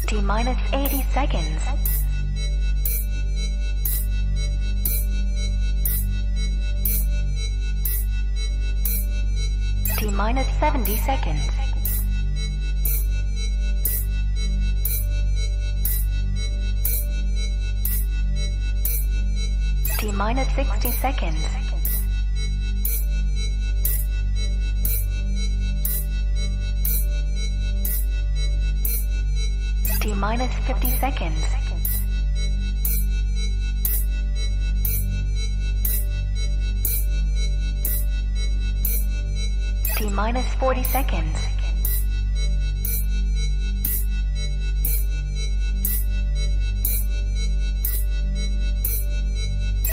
T minus 80 seconds. T minus 70 seconds. T minus 60 seconds. T minus 50 seconds. T minus 40 seconds.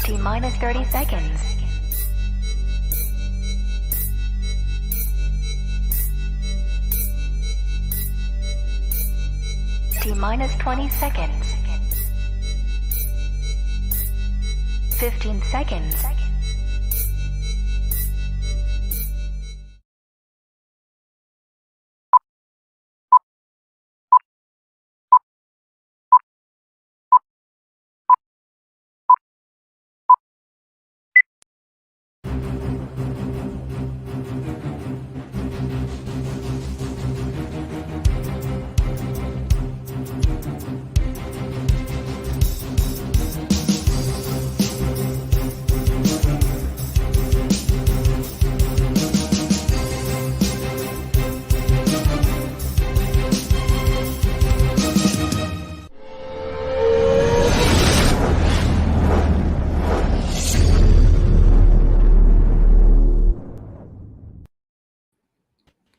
T minus 30 seconds. T minus 20 seconds. 15 seconds.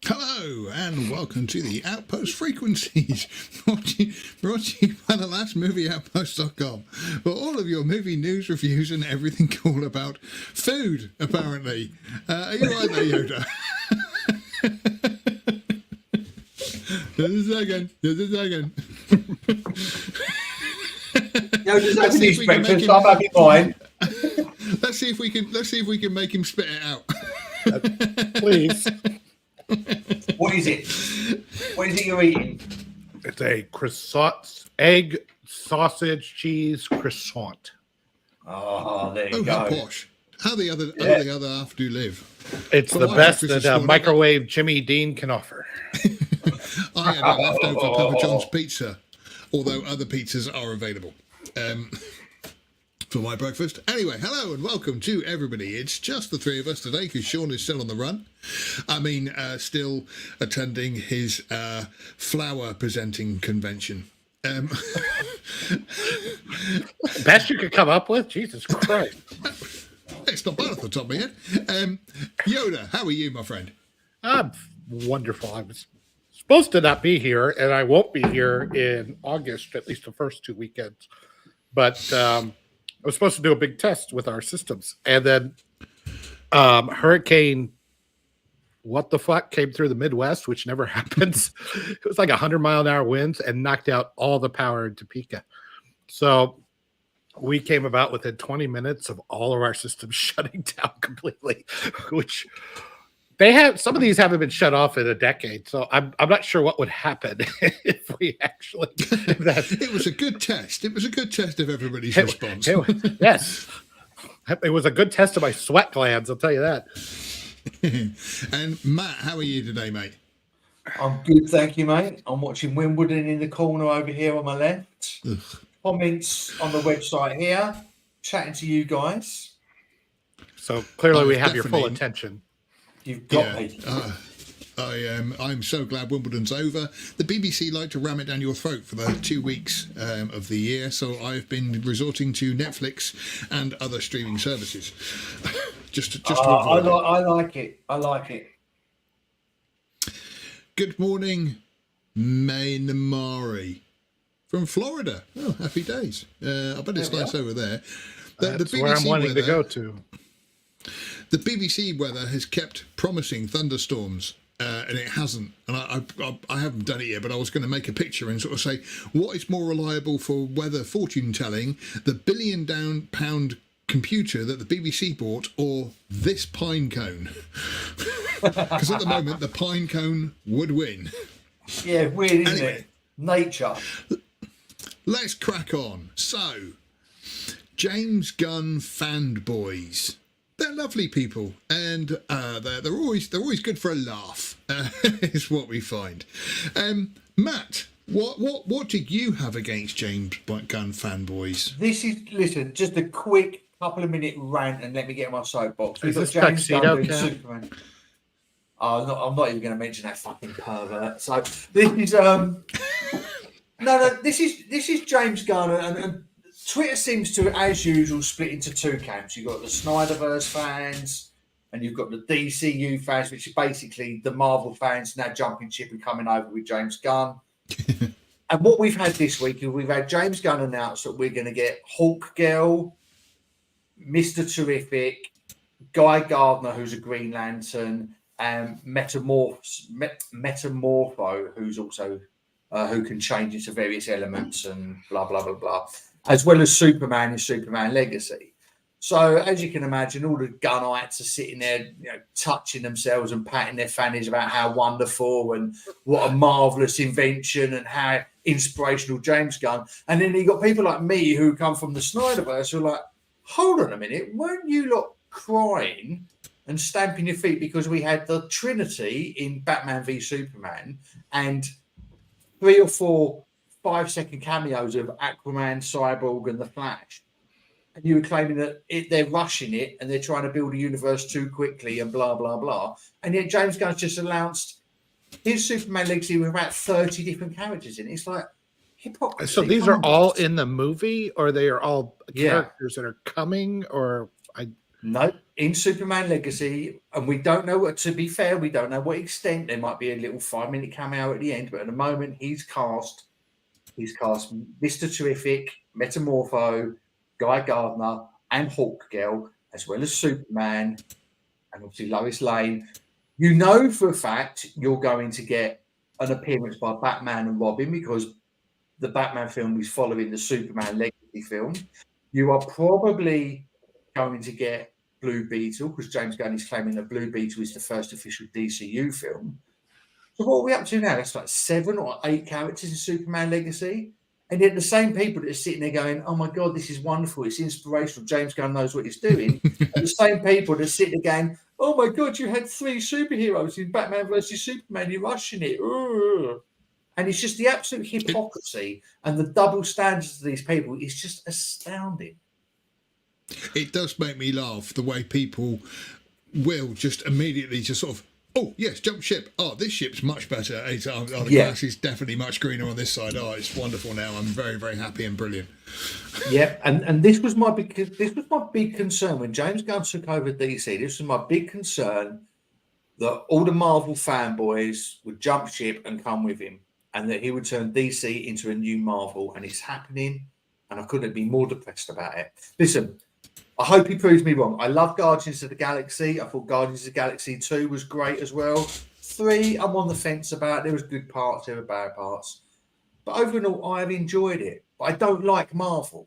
Hello and welcome to the Outpost Frequencies, brought to you by the Last Movie Outpost.com for all of your movie news, reviews and everything cool about food, apparently. Are you right there, Yoda? Just a second. Yoda's having his breakfast, I'm having mine. Let's see if we can make him spit it out. Please. What is it? What is it you're eating? It's a croissant, egg, sausage, cheese croissant. Oh, there you go. How posh. How the other half do live. It's the best that a microwave Jimmy Dean can offer. I had a leftover Papa John's pizza, although other pizzas are available for my breakfast. Anyway, hello and welcome to everybody. It's just the three of us today because Sean is still on the run. Still attending his flower presenting convention. Best you could come up with? Jesus Christ. It's not bad off the top of my head. Yoda, how are you, my friend? I'm wonderful. I was supposed to not be here, and I won't be here in August, at least the first 2 weekends. But I was supposed to do a big test with our systems. And then Hurricane what the fuck came through the Midwest, which never happens. It was like 100-mile-an-hour winds and knocked out all the power in Topeka. So we came about within 20 minutes of all of our systems shutting down completely, which they have. Some of these haven't been shut off in a decade. So I'm not sure what would happen if we actually. It was a good test. It was a good test of everybody's response. Yes. It was a good test of my sweat glands, I'll tell you that. And Matt, how are you today, mate? I'm good, thank you, mate. I'm watching Wimbledon in the corner over here on my left. Ugh. Comments on the website here. Chatting to you guys. So clearly we have your full attention. You've got me. I'm so glad Wimbledon's over. The BBC like to ram it down your throat for the 2 weeks of the year, so I've been resorting to Netflix and other streaming services. just to avoid I like it. I like it. Good morning, Mainamari from Florida. Oh, happy days. I bet it's nice over there. That's where I'm wanting to go to. The BBC weather has kept promising thunderstorms. And it hasn't, and I haven't done it yet, but I was going to make a picture and sort of say, what is more reliable for weather fortune telling, the £1 billion computer that the BBC bought or this pine cone? Because at the moment, the pine cone would win. Yeah, weird, isn't anyway, it? nature. Let's crack on. So, James Gunn fanboys. They're lovely people, and they're always good for a laugh. Is what we find. Matt, what do you have against James Gunn fanboys? Listen, just a quick couple of minute rant, and let me get my soapbox. We've got this James Gunn Tuxedo doing Cat? Superman. I'm not even going to mention that fucking pervert. So this is no. This is James Gunn, and Twitter seems to, as usual, split into two camps. You've got the Snyderverse fans, and you've got the DCU fans, which are basically the Marvel fans now jumping ship and coming over with James Gunn. And what we've had this week is we've had James Gunn announce that we're going to get Hulk Girl, Mr. Terrific, Guy Gardner, who's a Green Lantern, and Metamorpho, who's also who can change into various elements and blah blah blah blah, as well as Superman in Superman Legacy. So as you can imagine, all the Gunnites are sitting there, touching themselves and patting their fannies about how wonderful and what a marvelous invention and how inspirational James Gunn. And then you got people like me who come from the Snyderverse who are like, hold on a minute, weren't you lot crying and stamping your feet because we had the Trinity in Batman v Superman and 3 or 4 5-second cameos of Aquaman, Cyborg, and the Flash? And you were claiming that they're rushing it and they're trying to build a universe too quickly and blah, blah, blah. And yet James Gunn's just announced his Superman Legacy with about 30 different characters in it. It's like hypocrisy. So these are all in the movie, or they are all characters that are coming, or No, in Superman Legacy, and we don't know what. To be fair, we don't know what extent. There might be a little 5-minute cameo at the end, but at the moment, he's cast Mr. Terrific, Metamorpho, Guy Gardner, and Hulk Girl, as well as Superman, and obviously Lois Lane. You know for a fact you're going to get an appearance by Batman and Robin because the Batman film is following the Superman Legacy film. You are probably going to get Blue Beetle because James Gunn is claiming that Blue Beetle is the first official DCU film. So what are we up to now? That's like 7 or 8 characters in Superman Legacy. And yet the same people that are sitting there going, oh my God, this is wonderful. It's inspirational. James Gunn knows what he's doing. And the same people that are sitting there going, oh my God, you had 3 superheroes in Batman versus Superman. You're rushing it. Ugh. And it's just the absolute hypocrisy and the double standards of these people is just astounding. It does make me laugh the way people will just immediately just sort of, oh yes, jump ship. Oh, this ship's much better. The grass is definitely much greener on this side. Oh, it's wonderful now. I'm very, very happy and brilliant. Yeah, and this was my big concern when James Gunn took over DC. This was my big concern that all the Marvel fanboys would jump ship and come with him, and that he would turn DC into a new Marvel, and it's happening. And I couldn't be more depressed about it. Listen, I hope he proves me wrong. I love Guardians of the Galaxy. I thought Guardians of the Galaxy 2 was great as well. 3, I'm on the fence about. There was good parts, there were bad parts. But overall, I have enjoyed it. But I don't like Marvel.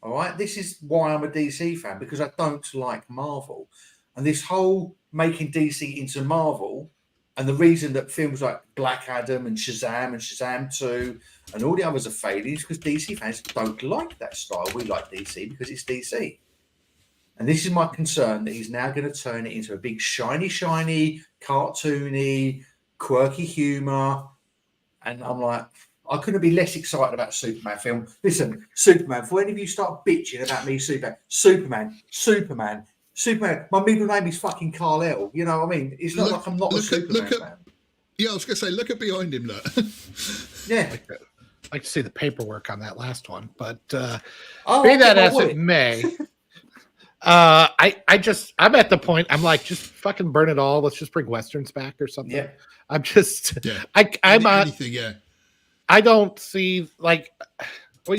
All right? This is why I'm a DC fan, because I don't like Marvel. And this whole making DC into Marvel, and the reason that films like Black Adam and Shazam 2 and all the others are failing is because DC fans don't like that style. We like DC because it's DC. And this is my concern, that he's now going to turn it into a big shiny, cartoony, quirky humour. And I'm like, I couldn't be less excited about a Superman film. Listen, Superman, for any of you start bitching about me, Superman. My middle name is fucking Kal-El. You know what I mean? It's not like I'm not a Superman fan. Yeah, I was going to say, look at behind him, look. Yeah. I'd like to see the paperwork on that last one, but be that as it may. I'm at the point. I'm like, just fucking burn it all. Let's just bring Westerns back or something. Yeah. I'm just. Yeah. I'm anything. Yeah. I don't see like. Well,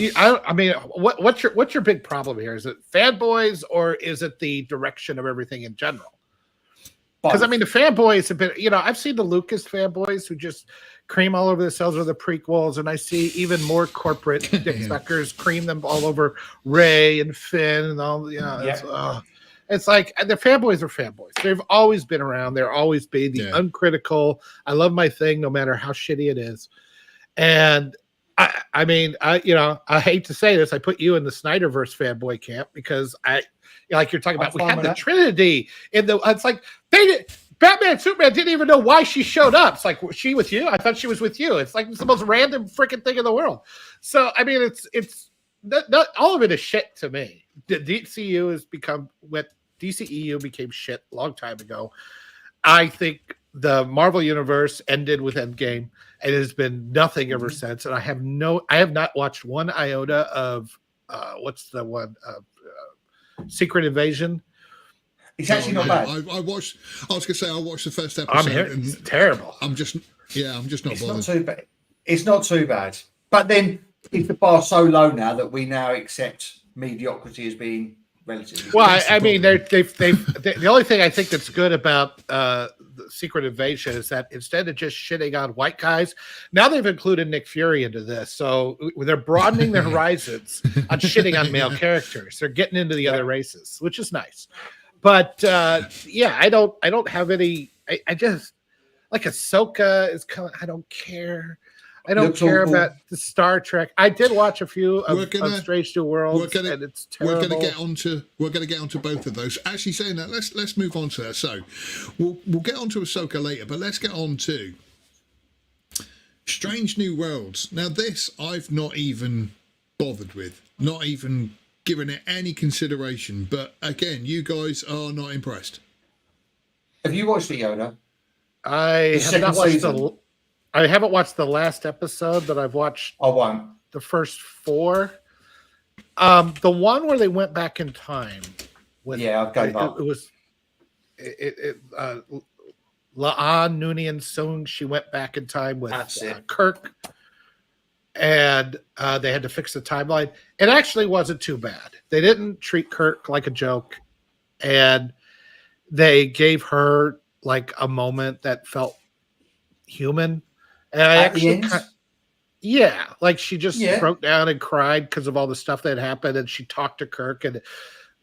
what's your big problem here? Is it fanboys or is it the direction of everything in general? Because the fanboys have been. I've seen the Lucas fanboys who just cream all over themselves with the prequels, and I see even more corporate dick suckers cream them all over Ray and Finn and all. It's like the fanboys are fanboys. They've always been around. They're always been the uncritical. I love my thing, no matter how shitty it is. And I mean, I hate to say this. I put you in the Snyderverse fanboy camp because like you're talking about, we had the Trinity in the. It's like Batman and Superman didn't even know why she showed up. It's like, was she with you? I thought she was with you. It's like it's the most random freaking thing in the world. So I mean, it's not all of it is shit to me. The DCU has become what DCEU became shit a long time ago. I think the Marvel universe ended with Endgame, and it has been nothing ever since. And I have not watched one iota of what's the one Secret Invasion. It's actually not bad. I was going to say I watched the first episode. I'm hearing it's terrible. I'm just not It's bothered. not too bad. It's not too bad. But then is the bar so low now that we now accept mediocrity as being relatively? Well, I mean, the only thing I think that's good about the Secret Invasion is that instead of just shitting on white guys, now they've included Nick Fury into this. So they're broadening their horizons on shitting on male characters. They're getting into the other races, which is nice. But I don't have any. I just like Ahsoka is kind of. I don't care. I don't care about the Star Trek. I did watch a few of Strange New Worlds, and it's terrible. We're going to get onto both of those. Actually, saying that, let's move on to that. So, we'll get onto Ahsoka later, but let's get on to Strange New Worlds. Now, this I've not even bothered with, not even given it any consideration. But again, you guys are not impressed. Have you watched the Yoda? I have not watched I haven't watched the last episode, but I've watched the first 4. The one where they went back in time. I've gave up. It was La'an Noonien Soong. She went back in time with Kirk, and they had to fix the timeline. It actually wasn't too bad. They didn't treat Kirk like a joke, and they gave her like a moment that felt human. And I actually, like she just broke down and cried because of all the stuff that happened, and she talked to Kirk, and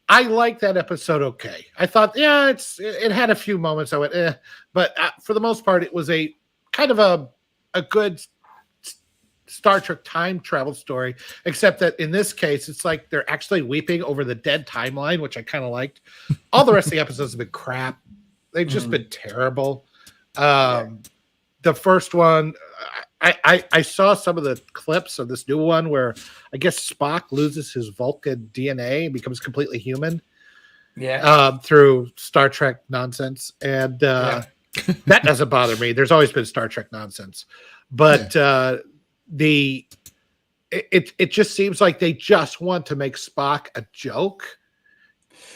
I liked that episode. Okay, I thought, it had a few moments I went, but for the most part, it was a kind of a good Star Trek time travel story, except that in this case, it's like they're actually weeping over the dead timeline, which I kind of liked. All the rest of the episodes have been crap. They've just been terrible. The first one, I saw some of the clips of this new one where I guess Spock loses his Vulcan DNA and becomes completely human. Through Star Trek nonsense. And that doesn't bother me. There's always been Star Trek nonsense. But it just seems like they just want to make Spock a joke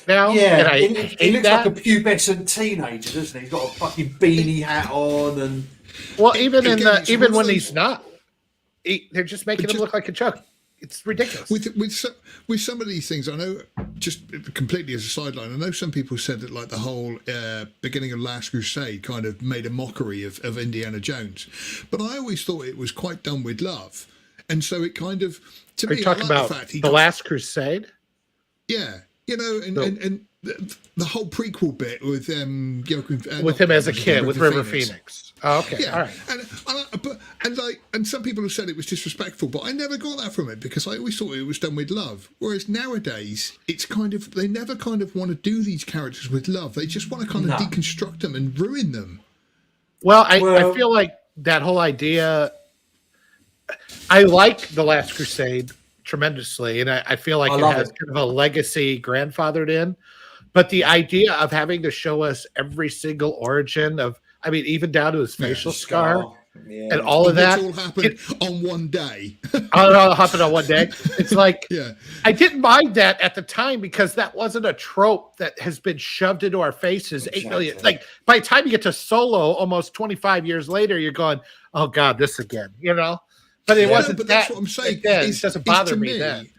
now. Yeah, and he looks like a pubescent teenager, doesn't he? He's got a fucking beanie hat on, and even when he's not, they're just making him look like a joke. It's ridiculous. With some of these things, I know, just completely as a sideline, I know some people said that like the whole beginning of Last Crusade kind of made a mockery of Indiana Jones, but I always thought it was quite done with love, and so it kind of to me. Are you talking about the Last Crusade? Yeah. And the whole prequel bit with with him as a kid with River Phoenix. Oh, okay, all right. And some people have said it was disrespectful, but I never got that from it because I always thought it was done with love. Whereas nowadays, it's kind of they never kind of want to do these characters with love. They just want to kind of deconstruct them and ruin them. Well, I feel like that whole idea. I like the Last Crusade tremendously, and I feel like it has kind of a legacy grandfathered in, but the idea of having to show us every single origin of, I mean, even down to his facial scar and all of that, all happened on one day. All happened on one day. It's like, I didn't mind that at the time because that wasn't a trope that has been shoved into our faces 8 million. Like by the time you get to Solo, almost 25 years later, you're going, oh God, this again, But it wasn't. But that's what I'm saying. It doesn't bother me then.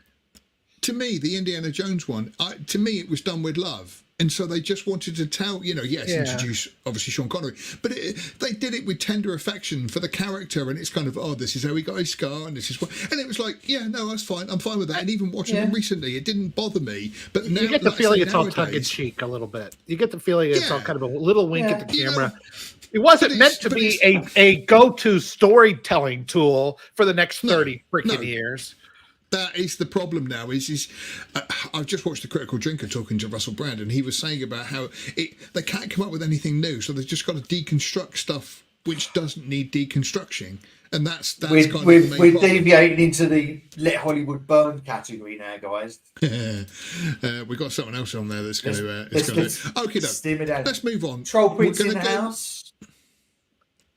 To me, the Indiana Jones one, to me, it was done with love, and so they just wanted to tell, introduce obviously Sean Connery, but they did it with tender affection for the character, and it's kind of, this is how he got his scar, and this is what, and it was like, that's fine, I'm fine with that. And even watching them recently, it didn't bother me. But now, you get the feeling it's all tongue in cheek a little bit. You get the feeling it's all kind of a little wink at the camera. It wasn't meant to be a go-to storytelling tool for the next 30 freaking years. That is the problem now. I've just watched the Critical Drinker talking to Russell Brand, and he was saying about how they can't come up with anything new, so they've just got to deconstruct stuff which doesn't need deconstructing, and that's we're problem. deviating into the let Hollywood burn category now, guys. We've got someone else on there that's going to. Okay, let's move on. Troll Prince in the house.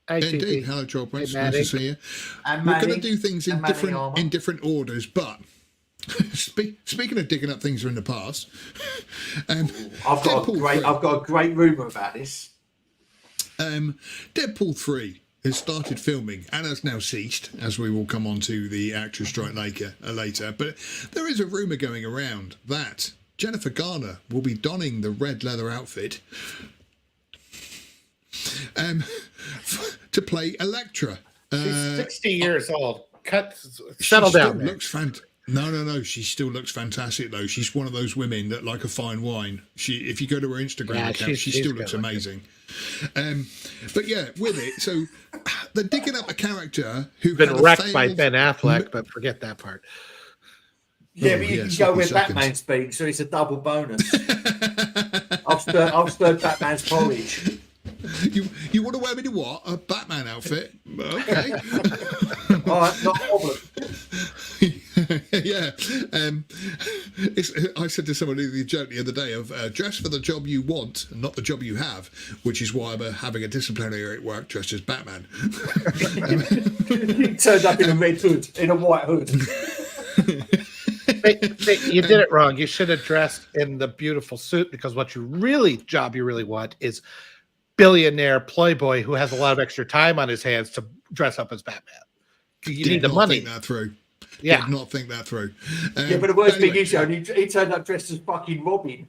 Indeed, hello, Troll Prince. Hey, nice to see you. We're going to do things in different orders, but speaking of digging up things from the past, I've got a great rumor about this. Deadpool 3 has started filming and has now ceased, as we will come on to the actors strike later. But there is a rumour going around that Jennifer Garner will be donning the red leather outfit to play Elektra. She's 60 years old. Settle down. No. She still looks fantastic, though. She's one of those women that like a fine wine. If you go to her Instagram account, she still looks amazing. But yeah, with it, so they're digging up a character who's been wrecked by Ben Affleck, but forget that part. Yeah, but you can go where Batman's been, so it's a double bonus. I've stirred Batman's porridge. You want to wear me to what? A Batman outfit? Okay. All right, not a problem. Yeah. I said to somebody the joke the other day of dress for the job you want and not the job you have, which is why I'm having a disciplinary at work dressed as Batman. He turned up in a red hood, in a white hood. You did it wrong. You should have dressed in the beautiful suit, because what you really want is billionaire playboy who has a lot of extra time on his hands to dress up as Batman. You need the money. Think that through. Yeah. Did not think that through. Yeah, but the worst thing is, he turned up dressed as fucking Robin.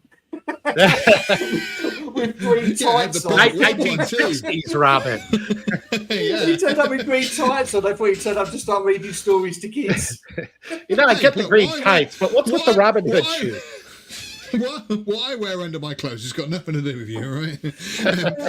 With green tights on. 1960s Robin. Yeah. He turned up with green tights on. I thought he turned up to start reading stories to kids. I get the green tights, but what's with the Robin Hood shoe? What I wear under my clothes has got nothing to do with you, all right?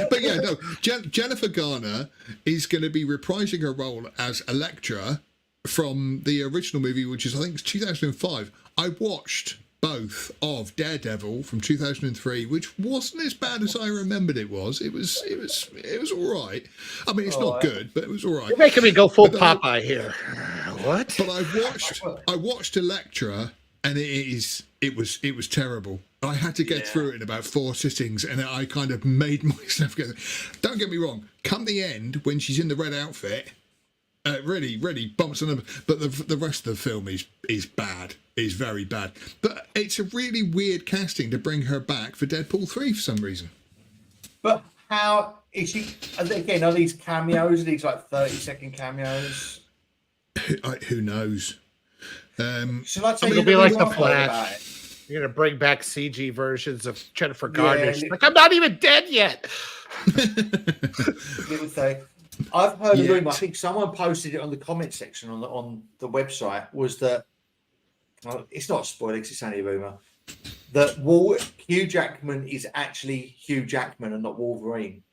But yeah, no. Jennifer Garner is going to be reprising her role as Elektra from the original movie, which is, I think, 2005. I watched both of Daredevil from 2003, which wasn't as bad as I remembered it was. It was all right. I mean, it's not good, but it was all right. You're making me go full Popeye here. What? But I watched Elektra, and it was terrible. I had to get through it in about 4 sittings, and I kind of made myself get. Don't get me wrong. Come the end, when she's in the red outfit, really bumps on them. But the rest of the film is bad. Is very bad. But it's a really weird casting to bring her back for Deadpool 3 for some reason. But how is she? Again, are these cameos? Are these like 30-second cameos? Who knows? Shall I tell you? It'll be like the Flash. You're gonna bring back CG versions of Jennifer Garner. Like, I'm not even dead yet. Little thing. I've heard a rumor. I think someone posted it on the comment section on the website. Was that it's not a spoiler because it's only a rumor. That Hugh Jackman is actually Hugh Jackman and not Wolverine.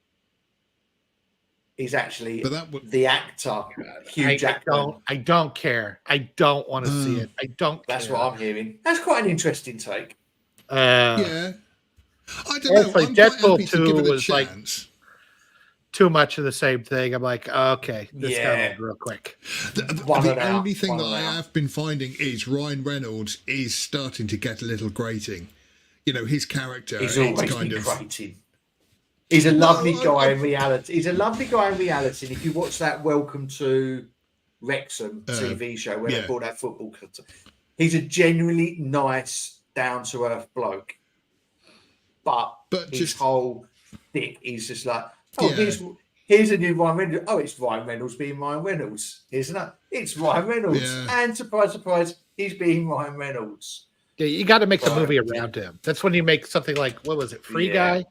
He's actually the actor Hugh Jackman. I don't care. I don't want to see it. I don't. That's what I'm hearing. That's quite an interesting take. Yeah, I don't know. I'm Deadpool 2 give it a was chance. like too much of the same thing. I'm like, okay, this got real quick. The only thing that I have been finding is Ryan Reynolds is starting to get a little grating. You know, his character is kind of grating. He's a lovely guy in reality. He's a lovely guy in reality. And if you watch that Welcome to Wrexham TV show where they brought that football club, he's a genuinely nice, down-to-earth bloke. But his whole thing is just like, here's a new Ryan Reynolds. Oh, it's Ryan Reynolds being Ryan Reynolds. Isn't it? It's Ryan Reynolds. Yeah. And surprise, surprise, he's being Ryan Reynolds. Yeah, you got to make the movie around him. That's when you make something like, what was it, Free Guy?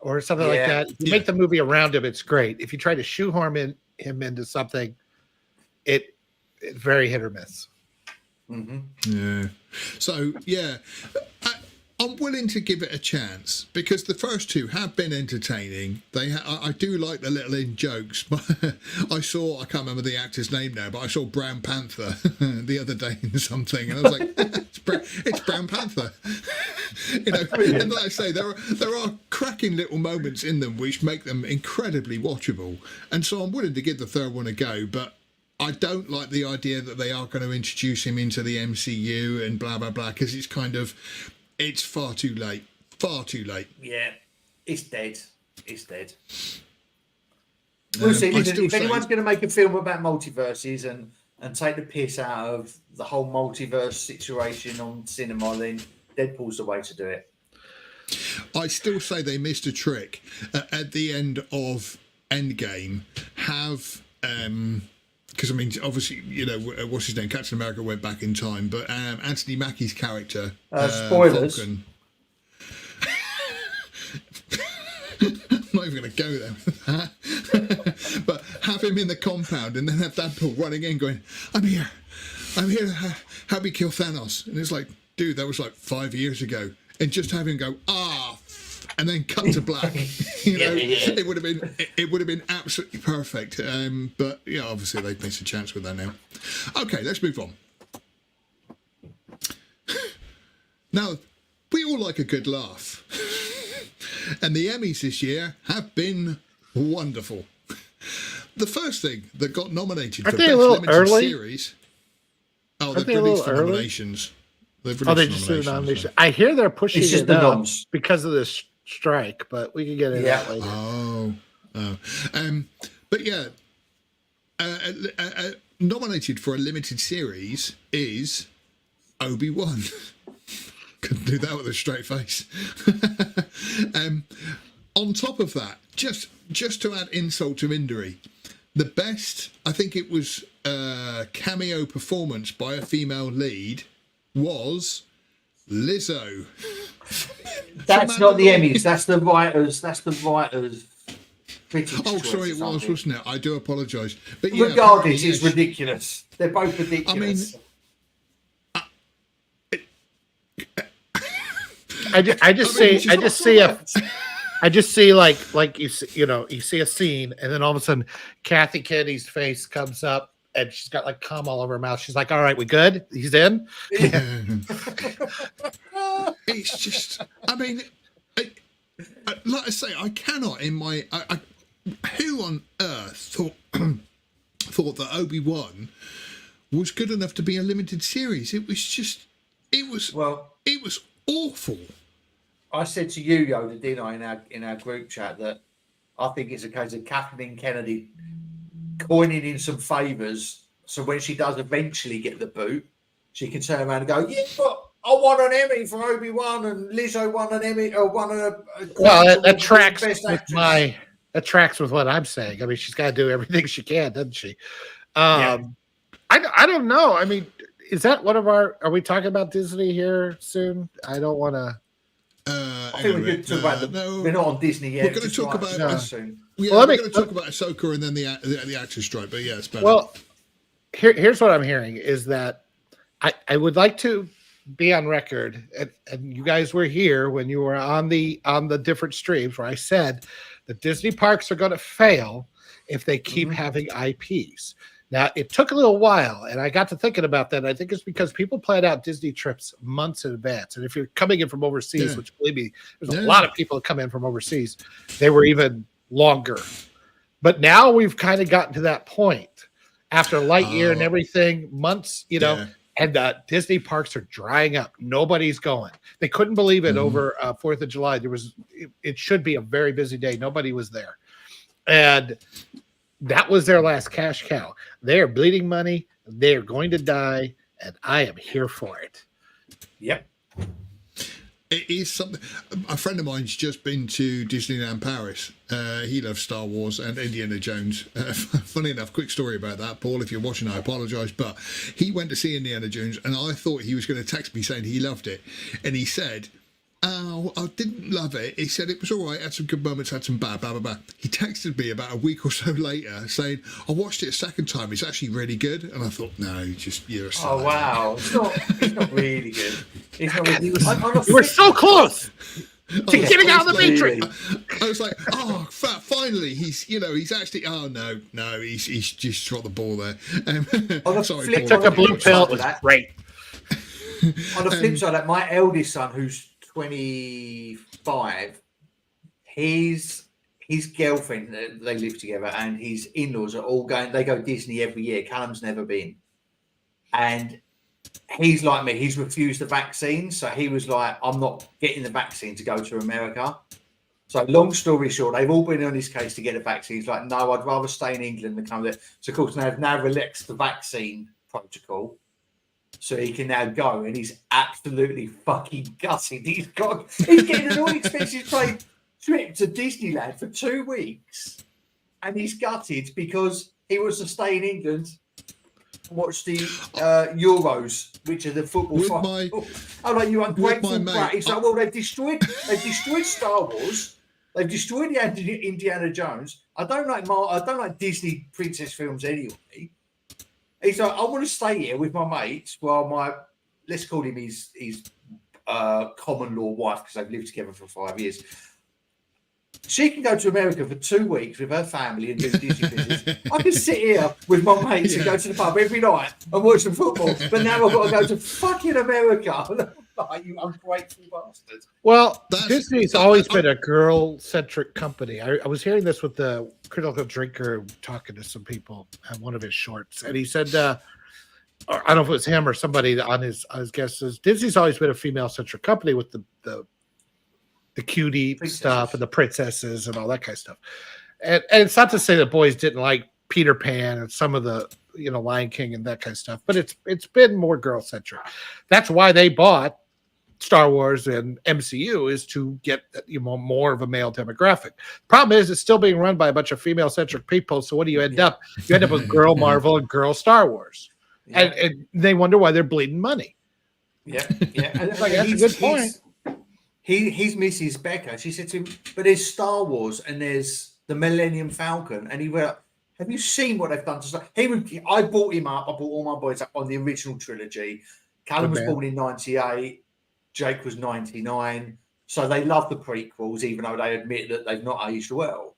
Or something like that. You make the movie around him, it's great. If you try to shoehorn him into something, it's very hit or miss. Mm-hmm. Yeah. So, yeah. I'm willing to give it a chance because the first two have been entertaining. I do like the little in jokes. I can't remember the actor's name now, but I saw Brown Panther the other day in something, and I was like, it's Brown Panther. And like I say, there are cracking little moments in them which make them incredibly watchable, and so I'm willing to give the third one a go, but I don't like the idea that they are going to introduce him into the MCU and blah, blah, blah, because it's far too late. Far too late. Yeah, it's dead. It's dead. We'll see. Listen, if anyone's going to make a film about multiverses and take the piss out of the whole multiverse situation on cinema, then Deadpool's the way to do it. I still say they missed a trick. At the end of Endgame, because, I mean, obviously, what's his name? Captain America went back in time, but Anthony Mackie's character... spoilers. Falcon, I'm not even going to go there with that. But have him in the compound and then have Deadpool running in going, I'm here to help me kill Thanos. And it's like, dude, that was like 5 years ago. And just have him go, and then cut to black. It would have been absolutely perfect. But yeah, obviously they've missed a chance with that now. Okay, let's move on. Now, we all like a good laugh. And the Emmys this year have been wonderful. The first thing that got nominated for Best Limited Series. Oh, they've released the nominations. They just did the nomination. I hear they're pushing it up because of this strike, but we can get into that later. But yeah, nominated for a limited series is Obi-Wan. Couldn't do that with a straight face. On top of that, just to add insult to injury, the best, I think it was cameo performance by a female lead was Lizzo. That's not the Emmys. That's the writers. Critics. Oh, sorry, it was, wasn't it? I do apologise. But yeah, regardless, it's ridiculous. They're both ridiculous. I mean, I just see like you see a scene, and then all of a sudden Kathy Kennedy's face comes up, and she's got like cum all over her mouth. She's like, "All right, we good? He's in." Yeah. It's just, I mean, like I say, I cannot in my. Who on earth thought that Obi-Wan was good enough to be a limited series? It was awful. I said to you, Yoda, didn't I, in our group chat, that I think it's a case of Kathleen Kennedy coining in some favours, so when she does eventually get the boot, she can turn around and go, "Yeah, but I won an Emmy for Obi-Wan, and Lizzo won an Emmy, or won a." Well, that tracks with what I'm saying. I mean, she's got to do everything she can, doesn't she? I don't know. I mean, is that one of our? Are we talking about Disney here soon? I don't want to. I think we're going to talk about we're not on Disney yet. We're going to talk about soon. Yeah, we're going to talk about Ahsoka and then the actors strike. But yeah, it's better. Well, here's what I'm hearing is that I would like to be on record, and you guys were here when you were on the different streams where I said the Disney parks are going to fail if they keep having IPs. Now, it took a little while, and I got to thinking about that. I think it's because people plan out Disney trips months in advance. And if you're coming in from overseas, which believe me, there's a lot of people that come in from overseas, they were even longer. But now we've kind of gotten to that point after Lightyear and everything, months, and Disney parks are drying up. Nobody's going. They couldn't believe it over 4th of July. It should be a very busy day. Nobody was there. And that was their last cash cow. They are bleeding money. They are going to die, and I am here for it. Yep. It is something. A friend of mine's just been to Disneyland Paris. He loves Star Wars and Indiana Jones. Funny enough, quick story about that, Paul. If you're watching, I apologise, but he went to see Indiana Jones, and I thought he was going to text me saying he loved it, and he said Oh, I didn't love it. He said it was all right, had some good moments, had some bad, blah, blah, blah. He texted me about a week or so later saying, I watched it a second time, it's actually really good. And I thought, no, you're a Oh, wow. It's not really good. It's not really You were so close to Oh, getting out of the Really. matrix. I was like, oh, finally, he's actually, oh, no, he's just dropped the ball there. On the Sorry, flip Paul. Took a blue pill. It Like was that. great. On the flip side, like my eldest son, who's 25, his girlfriend, they live together, and his in-laws are all going. They go Disney every year. Callum's never been, and he's like me. He's refused the vaccine, so he was like, "I'm not getting the vaccine to go to America." So, long story short, they've all been on his case to get the vaccine. He's like, "No, I'd rather stay in England than come there." So, of course, they've now relaxed the vaccine protocol. So he can now go, and he's absolutely fucking gutted. He's getting an all-expensive paid trip to Disneyland for 2 weeks, and he's gutted because he wants to stay in England and watch the Euros, which are the football. Like you ungrateful brat. He's like, well, they've destroyed Star Wars, they've destroyed the Indiana Jones. I don't like Disney princess films anyway. He's like, I want to stay here with my mates while let's call him his common law wife, because they've lived together for 5 years. She can go to America for 2 weeks with her family and do Disney business. I can sit here with my mates and go to the pub every night and watch some football, but now I've got to go to fucking America. Like, you ungrateful bastard. Well, Disney's always been a girl-centric company. I was hearing this with the Critical Drinker talking to some people on one of his shorts, and he said, or I don't know if it was him or somebody on his guest says, Disney's always been a female-centric company with the cutie stuff and the princesses and all that kind of stuff. And it's not to say that boys didn't like Peter Pan and some of the Lion King and that kind of stuff, but it's been more girl-centric. That's why they bought Star Wars and MCU, is to get more of a male demographic. Problem is, it's still being run by a bunch of female-centric people. So what do you end up? You end up with girl Marvel and girl Star Wars, and they wonder why they're bleeding money. Yeah. And, that's a good point. His Mrs. Becker, she said to him, but there's Star Wars and there's the Millennium Falcon, and he went, have you seen what they've done to Star? I brought him up. I brought all my boys up on the original trilogy. Callum was born in 98. Jake was 99. So they love the prequels, even though they admit that they've not aged well.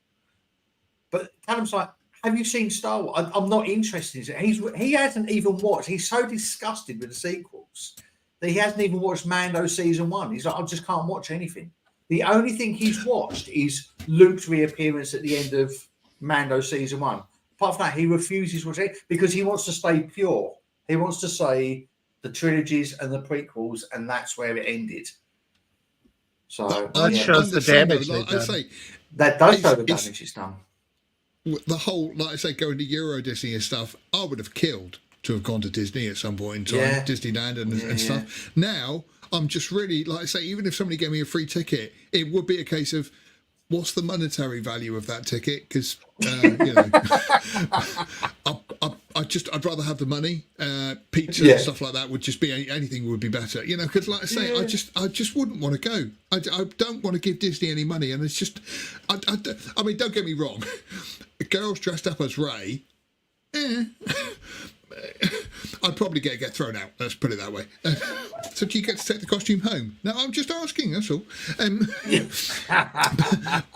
But Callum's like, have you seen Star Wars? I'm not interested in it. He hasn't even watched. He's so disgusted with the sequels that he hasn't even watched Mando season 1. He's like, I just can't watch anything. The only thing he's watched is Luke's reappearance at the end of Mando season 1. Apart from that, he refuses to watch it because he wants to stay pure. He wants to say the trilogies and the prequels, and that's where it ended. So that shows the damage they've done. That does show the damage it's done. The whole, like I say, going to Euro Disney and stuff, I would have killed to have gone to Disney at some point in time, Disneyland and stuff. Now, I'm just really, like I say, even if somebody gave me a free ticket, it would be a case of, what's the monetary value of that ticket? Because I'd rather have the money. Pizza and stuff like that would just be anything would be better. Because like I say, I just wouldn't want to go. I don't want to give Disney any money, and it's just, I mean, don't get me wrong, girls dressed up as Rey. I'd probably get thrown out. Let's put it that way. So do you get to take the costume home? No, I'm just asking. That's all.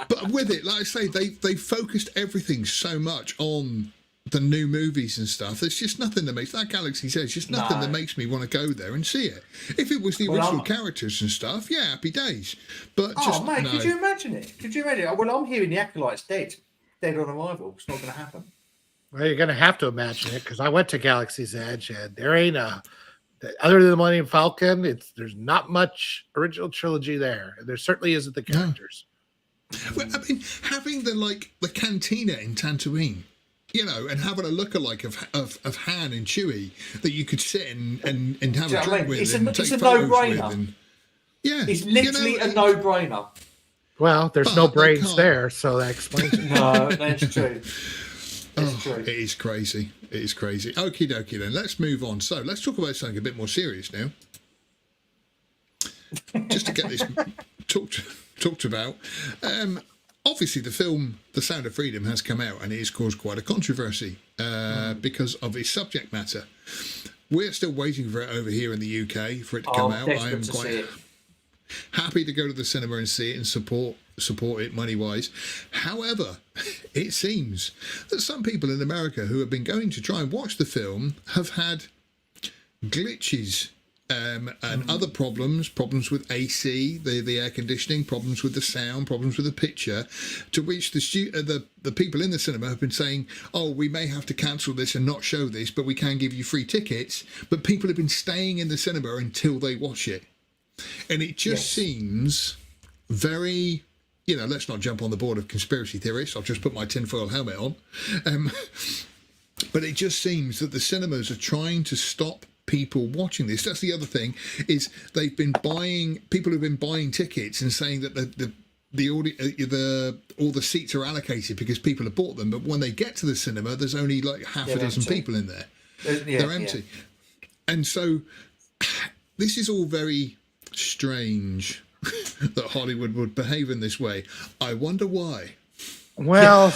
But with it, like I say, they focused everything so much on the new movies and stuff. There's just nothing that makes that Galaxy's Edge. Just nothing that makes me want to go there and see it. If it was the original characters and stuff, happy days. But mate, could you imagine it? Could you imagine it? Well, I'm hearing the Acolyte's dead on arrival. It's not going to happen. Well, you're going to have to imagine it, because I went to Galaxy's Edge, and there ain't other than the Millennium Falcon, there's not much original trilogy there. There certainly isn't the characters. Well, I mean, having the cantina in Tatooine, and having a lookalike of Han and Chewie that you could sit and have a drink with, it's and a take photos no-brainer. with, and it's literally a no-brainer. Well, there's no brains there, so that explains it. No, that's true. It is crazy. It is crazy. Okie dokie then. Let's move on. So let's talk about something a bit more serious now. just to get this talked about. Obviously, the film "The Sound of Freedom" has come out, and it has caused quite a controversy because of its subject matter. We're still waiting for it over here in the UK for it to come out. I am quite happy to go to the cinema and see it and support it money-wise. However, it seems that some people in America who have been going to try and watch the film have had glitches and other problems with AC, the air conditioning, problems with the sound, problems with the picture, to which the people in the cinema have been saying, oh, we may have to cancel this and not show this, but we can give you free tickets. But people have been staying in the cinema until they watch it. And it just seems very, let's not jump on the board of conspiracy theorists. I'll just put my tinfoil helmet on. But it just seems that the cinemas are trying to stop people watching this. That's the other thing, is people have been buying tickets and saying that all the seats are allocated because people have bought them. But when they get to the cinema, there's only like half a dozen people in there. They're empty. And so this is all very strange that Hollywood would behave in this way. I wonder why. Well,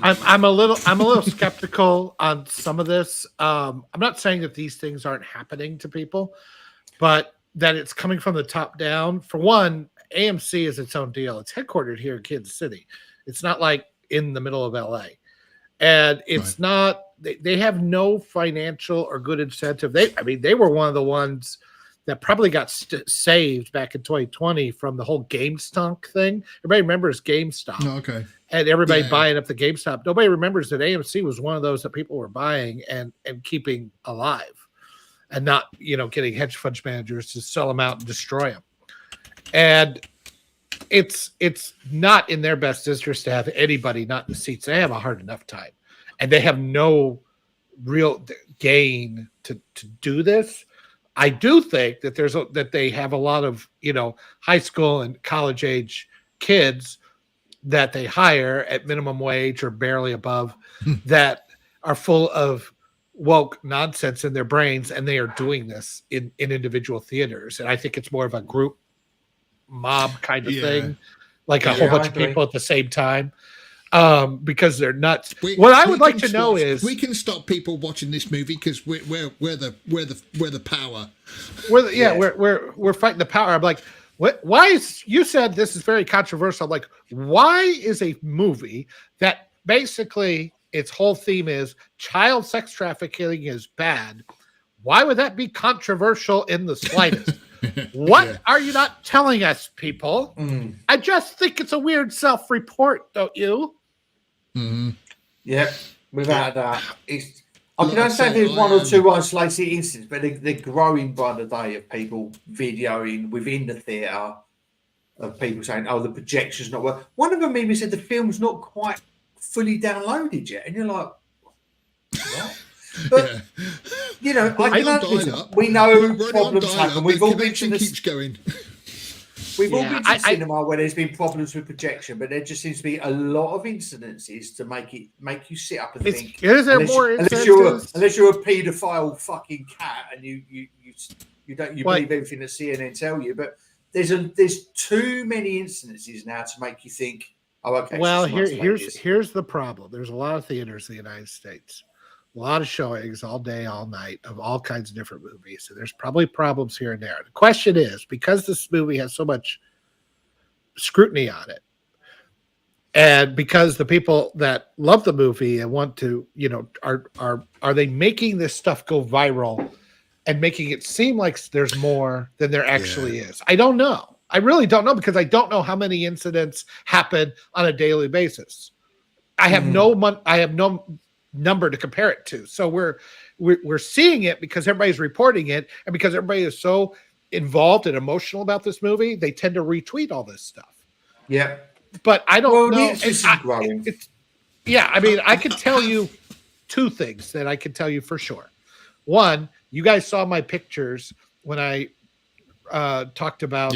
I'm a little skeptical on some of this. I'm not saying that these things aren't happening to people, but that it's coming from the top down. For one, AMC is its own deal. It's headquartered here in Kansas City. It's not like in the middle of LA, and it's not. They have no financial or good incentive. They were one of the ones that probably got saved back in 2020 from the whole GameStop thing. Everybody remembers GameStop. Oh, okay. And everybody buying up the GameStop. Nobody remembers that AMC was one of those that people were buying and keeping alive, and not, getting hedge fund managers to sell them out and destroy them. And it's not in their best interest to have anybody not in the seats. They have a hard enough time, and they have no real gain to do this. I do think that that they have a lot of, high school and college age kids that they hire at minimum wage or barely above that are full of woke nonsense in their brains, and they are doing this in individual theaters. And I think it's more of a group mob kind of thing, like a whole bunch of people at the same time. Because they're nuts. What I would like to know is we can stop people watching this movie because we're the power. We're fighting the power. I'm like, what? Why is, you said this is very controversial? I'm like, why is a movie that basically its whole theme is child sex trafficking is bad? Why would that be controversial in the slightest? What are you not telling us, people? I just think it's a weird self-report, don't you? Mm-hmm. Yeah, without that. I can understand there's one or two isolated incidents, but they're growing by the day of people videoing within the theatre of people saying, oh, the projection's not working. One of them even said the film's not quite fully downloaded yet. And you're like, what? But, I can understand. We know problems happen. We've all been to keeps going. We've all been to cinema where there's been problems with projection, but there just seems to be a lot of incidences to make you sit up and think. Is there more unless you're a paedophile fucking cat and you believe everything that CNN tell you, but there's too many incidences now to make you think, oh, okay. Well, here's the problem. There's a lot of theaters in the United States. A lot of showings all day, all night of all kinds of different movies. So there's probably problems here and there. The question is, because this movie has so much scrutiny on it, and because the people that love the movie and want to, are they making this stuff go viral and making it seem like there's more than there actually is? I don't know. I really don't know, because I don't know how many incidents happen on a daily basis. I have no number to compare it to. So we're seeing it because everybody's reporting it, and because everybody is so involved and emotional about this movie, they tend to retweet all this stuff. Yeah. But I don't know. I can tell you two things that I can tell you for sure. One, you guys saw my pictures when I talked about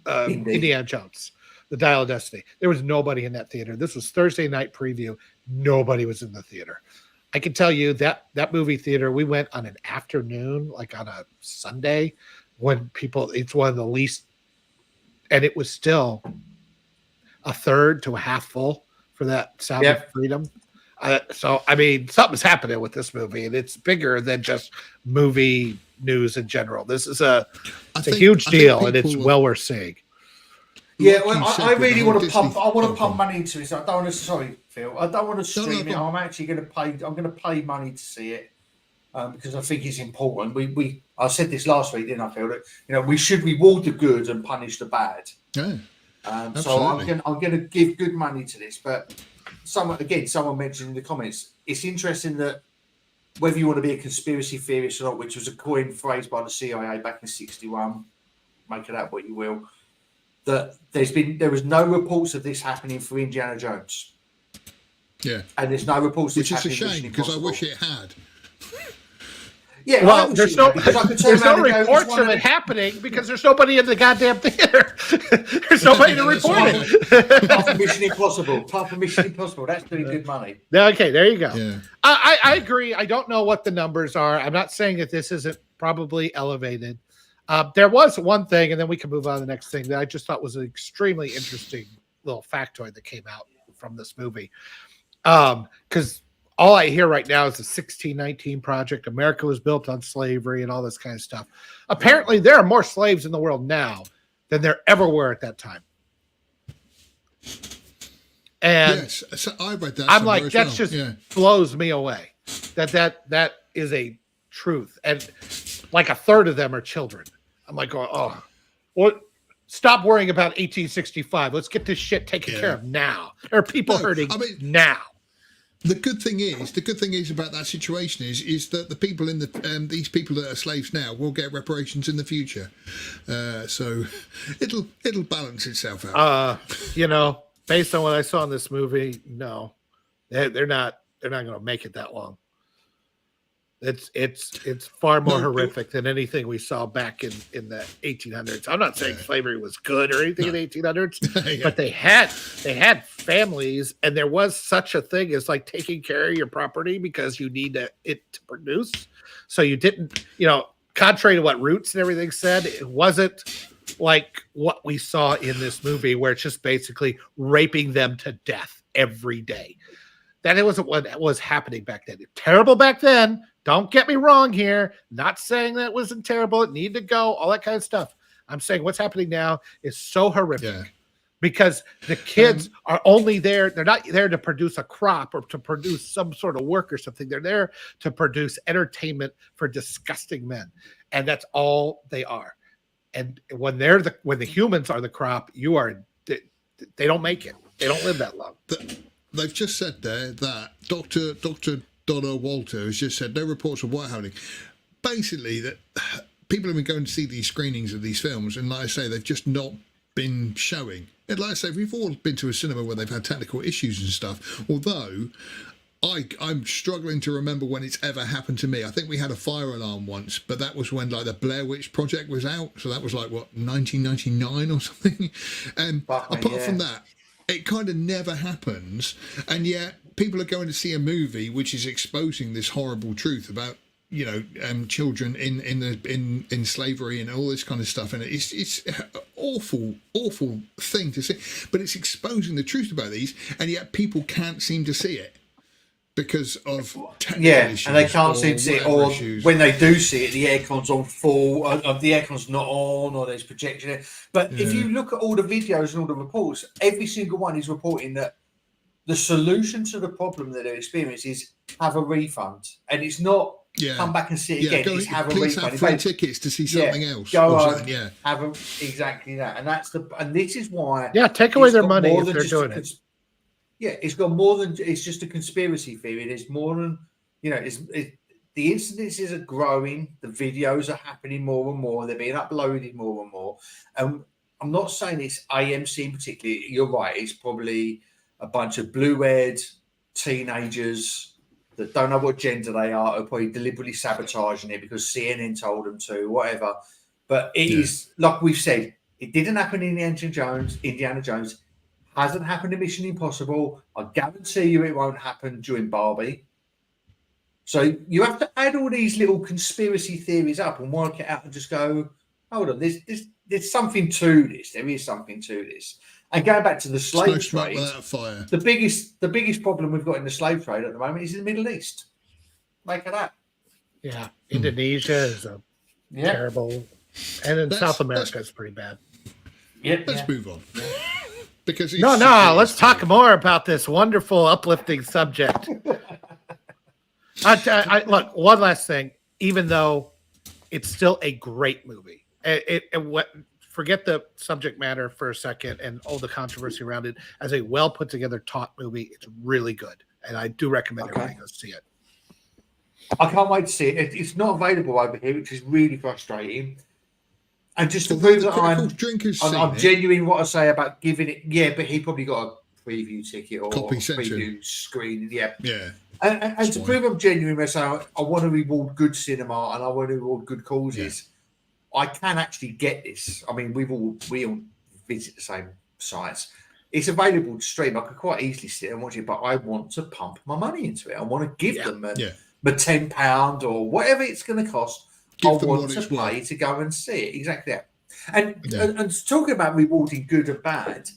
Indiana Jones, The Dial of Destiny. There was nobody in that theater. This was Thursday night preview. Nobody was in the theater. I can tell you that movie theater, we went on an afternoon, like on a Sunday, when it's one of the least and it was still a third to a half full for that Sound of Freedom. So, I mean, something's happening with this movie, and it's bigger than just movie news in general. This is a huge deal, and it's well worth seeing. Yeah, well, I really want to pump. I want to pump money into it. So I don't want to. Sorry, Phil. I don't want to stream it. I'm actually going to pay. I'm going to pay money to see it because I think it's important. I said this last week, didn't I, Phil? That we should reward the good and punish the bad. Yeah. So I'm going to give good money to this. But someone mentioned in the comments, it's interesting that whether you want to be a conspiracy theorist or not, which was a coined phrase by the CIA back in '61, make it out what you will. That there was no reports of this happening for Indiana Jones. Yeah, and there's no reports. Which is a shame because I wish it had. Yeah, well, there's no reports of it happening because there's nobody in the goddamn theater. There's nobody to report it. Apart from Mission Impossible. That's doing good money. Okay, there you go. Yeah. I agree. I don't know what the numbers are. I'm not saying that this isn't probably elevated. There was one thing, and then we can move on to the next thing that I just thought was an extremely interesting little factoid that came out from this movie. Because all I hear right now is the 1619 Project. America was built on slavery and all this kind of stuff. Apparently, there are more slaves in the world now than there ever were at that time. And yes, so I read that. I'm like, that just blows me away. That is a truth. And like a third of them are children. I'm like, what? Stop worrying about 1865. Let's get this shit taken care of now. There are people hurting now. The good thing is about that situation is that the people in these people that are slaves now will get reparations in the future. So it'll balance itself out. Based on what I saw in this movie, no, they're not going to make it that long. It's far more horrific than anything we saw back in the 1800s. I'm not saying slavery was good or anything in the 1800s, but they had families, and there was such a thing as like taking care of your property because you need it to produce. So you didn't, contrary to what Roots and everything said, it wasn't like what we saw in this movie where it's just basically raping them to death every day. That it wasn't what was happening back then. Terrible back then. Don't get me wrong here. Not saying that it wasn't terrible. It needed to go, all that kind of stuff. I'm saying what's happening now is so horrific because the kids are only there. They're not there to produce a crop or to produce some sort of work or something. They're there to produce entertainment for disgusting men. And that's all they are. And when when the humans are the crop, they don't make it. They don't live that long. They've just said there that Dr. Donna Walter has just said no reports of what happening. Basically, that people have been going to see these screenings of these films, and like I say, they've just not been showing. And like I say, we've all been to a cinema where they've had technical issues and stuff. Although I'm struggling to remember when it's ever happened to me. I think we had a fire alarm once, but that was when like the Blair Witch Project was out. So that was like 1999 or something. And apart from that, it kind of never happens, and yet people are going to see a movie which is exposing this horrible truth about children in slavery and all this kind of stuff, and it's awful thing to see. But it's exposing the truth about these, and yet people can't seem to see it because of technical issues, and they can't seem to see it, or when they do see it, the aircon's on full, the aircon's not on, or there's projection. But if you look at all the videos and all the reports, every single one is reporting that the solution to the problem that they're experiencing is have a refund, and it's not come back and see it again. It's have a refund. Have free tickets to see something else. Go on, have exactly that, and this is why. Yeah, take away their money if they're doing it. Yeah, it's got more than it's just a conspiracy theory. There's more than the incidences are growing. The videos are happening more and more. They're being uploaded more and more. I'm not saying it's AMC in particular. You're right. It's probably a bunch of blue-haired teenagers that don't know what gender they are probably deliberately sabotaging it because CNN told them to, whatever. But it is, like we've said, it didn't happen in Indiana Jones. Hasn't happened in Mission Impossible. I guarantee you it won't happen during Barbie. So you have to add all these little conspiracy theories up and work it out and just go, hold on, there's something to this. There is something to this. And going back to the slave no smoke trade, without fire. the biggest problem we've got in the slave trade at the moment is in the Middle East. Make of that. Yeah, Indonesia is a terrible, and in South America it's pretty bad. Let's move on. Because let's talk more about this wonderful, uplifting subject. Look, one last thing. Even though it's still a great movie, forget the subject matter for a second and all the controversy around it. As a well put together, taut movie, it's really good, and I do recommend everybody go see it. I can't wait to see it. It's not available over here, which is really frustrating. And just to prove that I'm genuine, what I say about giving it, but he probably got a preview ticket or copy a preview screen, yeah. And to prove I'm genuine, I say I want to reward good cinema and I want to reward good causes. Yeah. I can actually get this. I mean, we all visit the same sites. It's available to stream. I could quite easily sit and watch it, but I want to pump my money into it. I want to give them my £10 or whatever it's going to cost. I want to pay to go and see it. Exactly that. And talking about rewarding good and bad,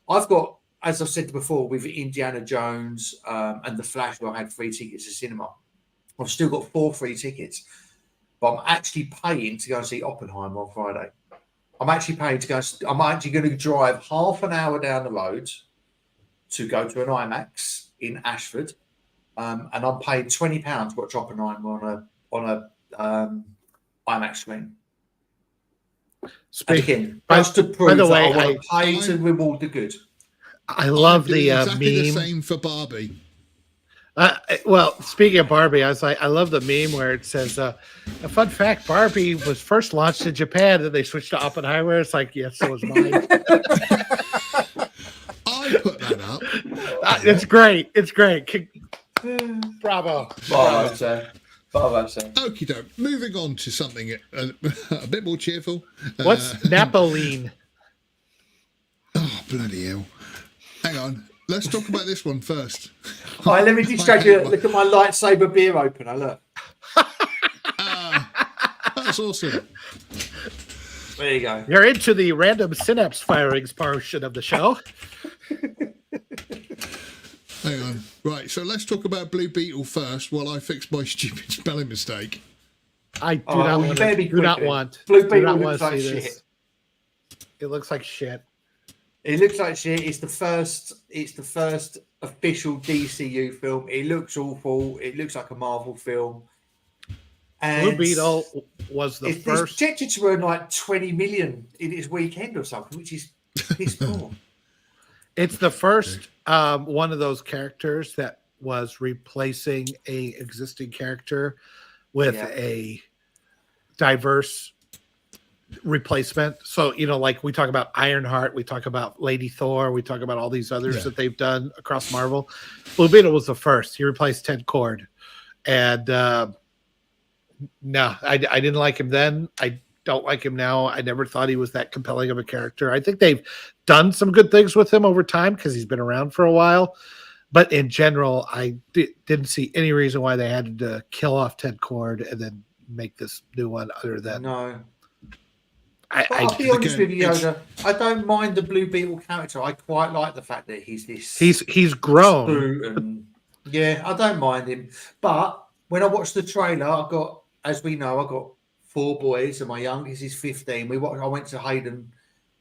I've got, as I've said before, with Indiana Jones and The Flash, where I had 3 tickets to cinema. I've still got 4 free tickets, but I'm actually paying to go and see Oppenheimer on Friday. I'm actually paying to go. I'm actually going to drive half an hour down the road to go to an IMAX in Ashford, and I'm paying £20 to watch Oppenheimer on a IMAX screen. Again, just to prove that I want to pay to reward the good. I love the exactly meme. The same for Barbie. Well, speaking of Barbie, I love the meme where it says, a fun fact, Barbie was first launched in Japan and they switched to Oppenheimer. It's like, yes, so was mine. I put that up. It's great. It's great. Bravo. Bravo, sir. Okie doke. Moving on to something a bit more cheerful. What's Napoleon? Oh, bloody hell. Hang on. Let's talk about this one first. All right, let me distract you. Look at my lightsaber beer opener. Look. That's awesome. There you go. You're into the random synapse firings portion of the show. Hang on. Right, so let's talk about Blue Beetle first while I fix my stupid spelling mistake. I do not want Blue Beetle looks like shit. This. It looks like shit. It looks like shit. It's the first official DCU film. It looks awful. It looks like a Marvel film. And Blue Beetle was the first. It's projected to earn like 20 million in its weekend or something, which is piss poor. It's the first one of those characters that was replacing a existing character with a diverse replacement. So, like we talk about Ironheart, we talk about Lady Thor, we talk about all these others that they've done across Marvel. Blue Beetle was the first. He replaced Ted Kord. And no, I didn't like him then. I don't like him now. I never thought he was that compelling of a character. I think they've done some good things with him over time because he's been around for a while. But in general, I didn't see any reason why they had to kill off Ted Kord and then make this new one other than... No. I'll be honest with you, Yoda. I don't mind the Blue Beetle character. I quite like the fact that he's this... He's grown. And, I don't mind him. But when I watched the trailer, I got 4 boys, and my youngest is 15. I went to Hayden,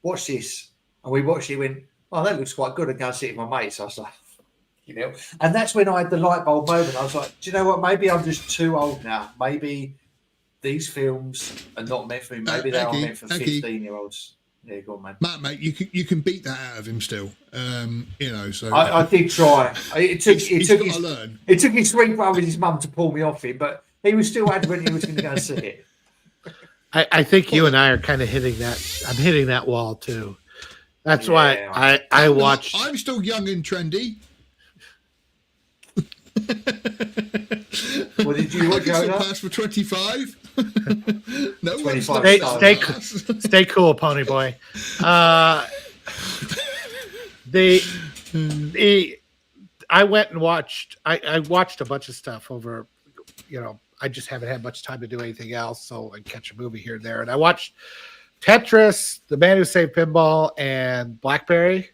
watch this, and we watched it. Went, oh, that looks quite good. And go and sit with my mates. I was like, and that's when I had the light bulb moment. I was like, do you know what? Maybe I'm just too old now. Maybe these films are not meant for me. Maybe they are meant for 15-year-olds. Yeah, go on, man. Mate, you can beat that out of him still. So I did try. It took his sweet brother and his mum to pull me off him, but he was still adamant he was going to go and see it. I think you and I are kind of hitting that. I'm hitting that wall too. That's why I watched. I'm still young and trendy. What did you watch? I can pass for 25. No, 25. Stay cool, Pony Boy. I went and watched. I watched a bunch of stuff over I just haven't had much time to do anything else, so I catch a movie here and there. And I watched Tetris, The Man Who Saved Pinball, and Blackberry,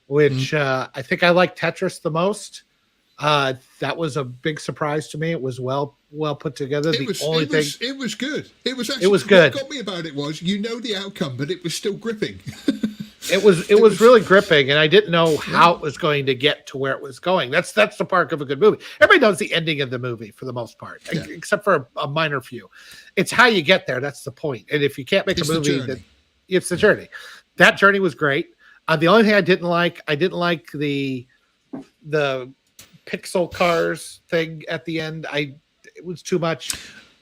which I think I like Tetris the most. That was a big surprise to me. It was well put together. It was good. It was actually, it was good. What got me about it was the outcome, but it was still gripping. It was really gripping, and I didn't know how it was going to get to where it was going. That's the part of a good movie. Everybody knows the ending of the movie for the most part, except for a minor few. It's how you get there. That's the point. And if you can't make a movie, then it's the journey. That journey was great. The only thing I didn't like the pixel cars thing at the end. It was too much.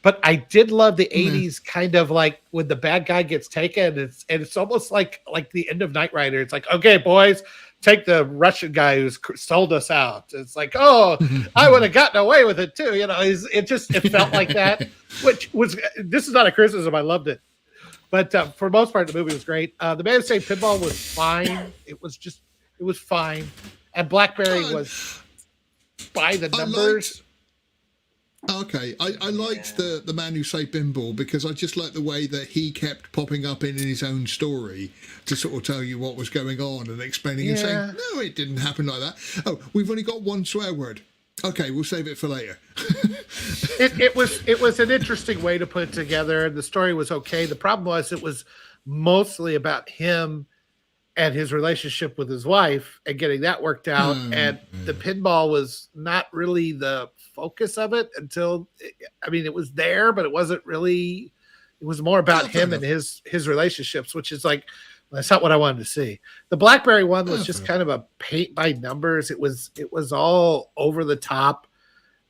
But I did love the 80s kind of like when the bad guy gets taken. It's almost like the end of Knight Rider. It's like, okay, boys, take the Russian guy who's sold us out. It's like, oh, I would have gotten away with it too. It felt like that, which was, this is not a criticism. I loved it. But for the most part, the movie was great. The Man Who Saved Pinball was fine. It was fine. And Blackberry was by the numbers. Okay, I liked the Man Who Saved Pinball because I just liked the way that he kept popping up in his own story to sort of tell you what was going on and explaining and saying, no, it didn't happen like that. Oh, we've only got one swear word. Okay, we'll save it for later. It was an interesting way to put it together, and the story was okay. The problem was it was mostly about him and his relationship with his wife and getting that worked out. And the pinball was not really the focus of it until, it was there, but it wasn't really, it was more about him and his relationships, which is like, that's not what I wanted to see. The Blackberry one was just kind of a paint by numbers. It was all over the top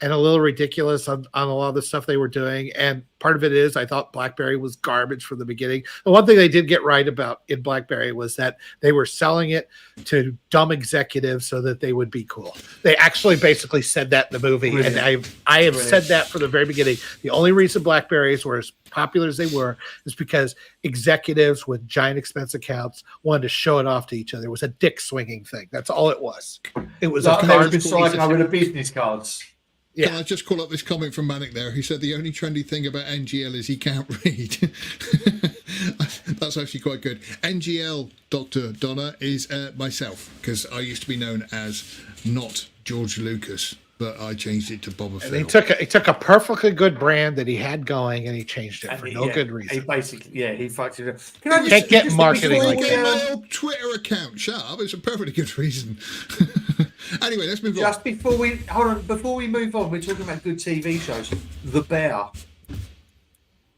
and a little ridiculous on a lot of the stuff they were doing. And part of it is I thought Blackberry was garbage from the beginning. The one thing they did get right about in Blackberry was that they were selling it to dumb executives so that they would be cool. They actually basically said that in the movie. Really? And I have said that from the very beginning. The only reason Blackberries were as popular as they were is because executives with giant expense accounts wanted to show it off to each other. It was a dick swinging thing. That's all it was. It was like a card with the business cards. Can I just call up this comment from Manic there? He said the only trendy thing about NGL is he can't read. That's actually quite good. NGL, Dr. Donna, is myself, because I used to be known as not George Lucas, but I changed it to Boba Fett. He took a perfectly good brand that he had going and he changed it for no good reason. He basically, he fucked it up. Can't get marketing like that. My old Twitter account, shut up. It's a perfectly good reason. Anyway, let's move on. Just before we move on, we're talking about good TV shows. The Bear.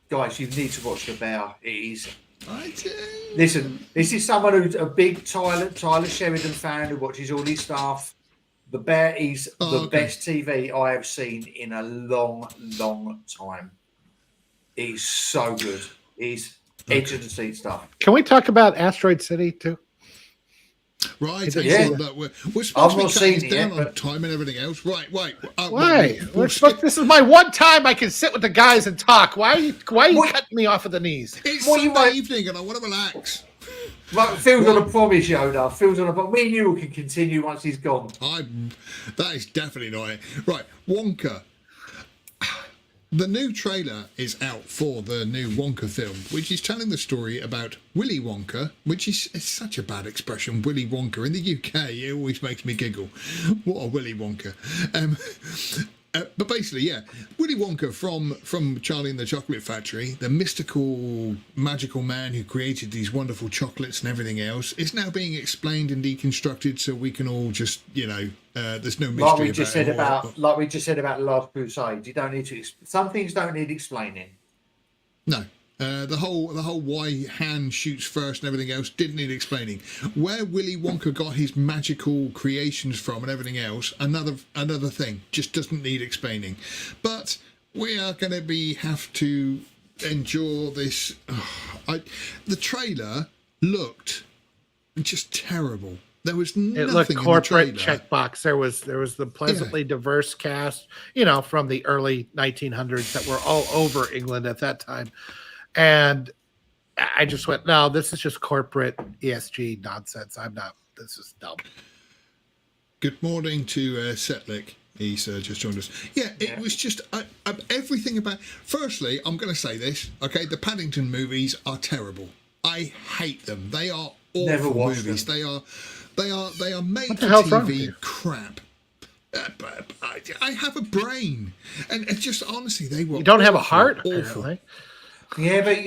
Guys, you need to watch The Bear. It is. I do. Listen, this is someone who's a big Tyler Sheridan fan who watches all his stuff. The Bear is the best TV I have seen in a long, long time. It's so good. It's edge of the seat stuff. Can we talk about Asteroid City too? Right, yeah. We're supposed to be cutting this down on time and everything else. Right, wait. Why? This is my one time I can sit with the guys and talk. Why are you cutting me off at the knees? It's Sunday evening and I want to relax. Right, Phil's on a promise, Yoda. Phil's on a promise. Me and you can continue once he's gone. That is definitely not it. Right, Wonka. The new trailer is out for the new Wonka film, which is telling the story about Willy Wonka, which is such a bad expression, Willy Wonka. In the UK, it always makes me giggle. What a Willy Wonka. But basically, yeah, Willy Wonka from Charlie and the Chocolate Factory, the mystical, magical man who created these wonderful chocolates and everything else, is now being explained and deconstructed so we can all just, there's no mystery like we just said about Last Crusade. You don't need to. Some things don't need explaining. No. The whole why Han shoots first and everything else didn't need explaining. Where Willy Wonka got his magical creations from and everything else, another thing, just doesn't need explaining. But we are going to have to endure this. The trailer looked just terrible. There was nothing. It looked corporate checkbox. There was the pleasantly diverse cast, from the early 1900s that were all over England at that time. And I just went, no, this is just corporate ESG nonsense. This is dumb. Good morning to Setlick. He's just joined us. Yeah, it was just everything about. Firstly, I'm going to say this. Okay, the Paddington movies are terrible. I hate them. They are awful movies. Them. They are made for TV crap. But I have a brain, and just honestly, they were. You don't have a heart, awful. apparently. Yeah, but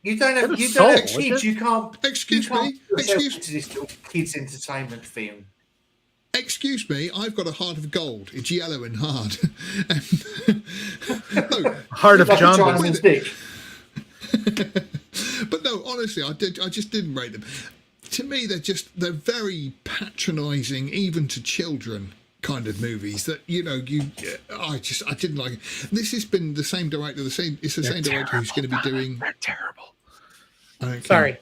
you don't have kids. You can't. Excuse me. Excuse me. This little kids' entertainment film. Excuse me, I've got a heart of gold. It's yellow and hard. No, heart of John. But no, honestly, I just didn't rate them. To me, they're very patronising, even to children. Kind of movies that I didn't like it. This has been the same director. It's the same director who's going to be doing. They're terrible. Sorry.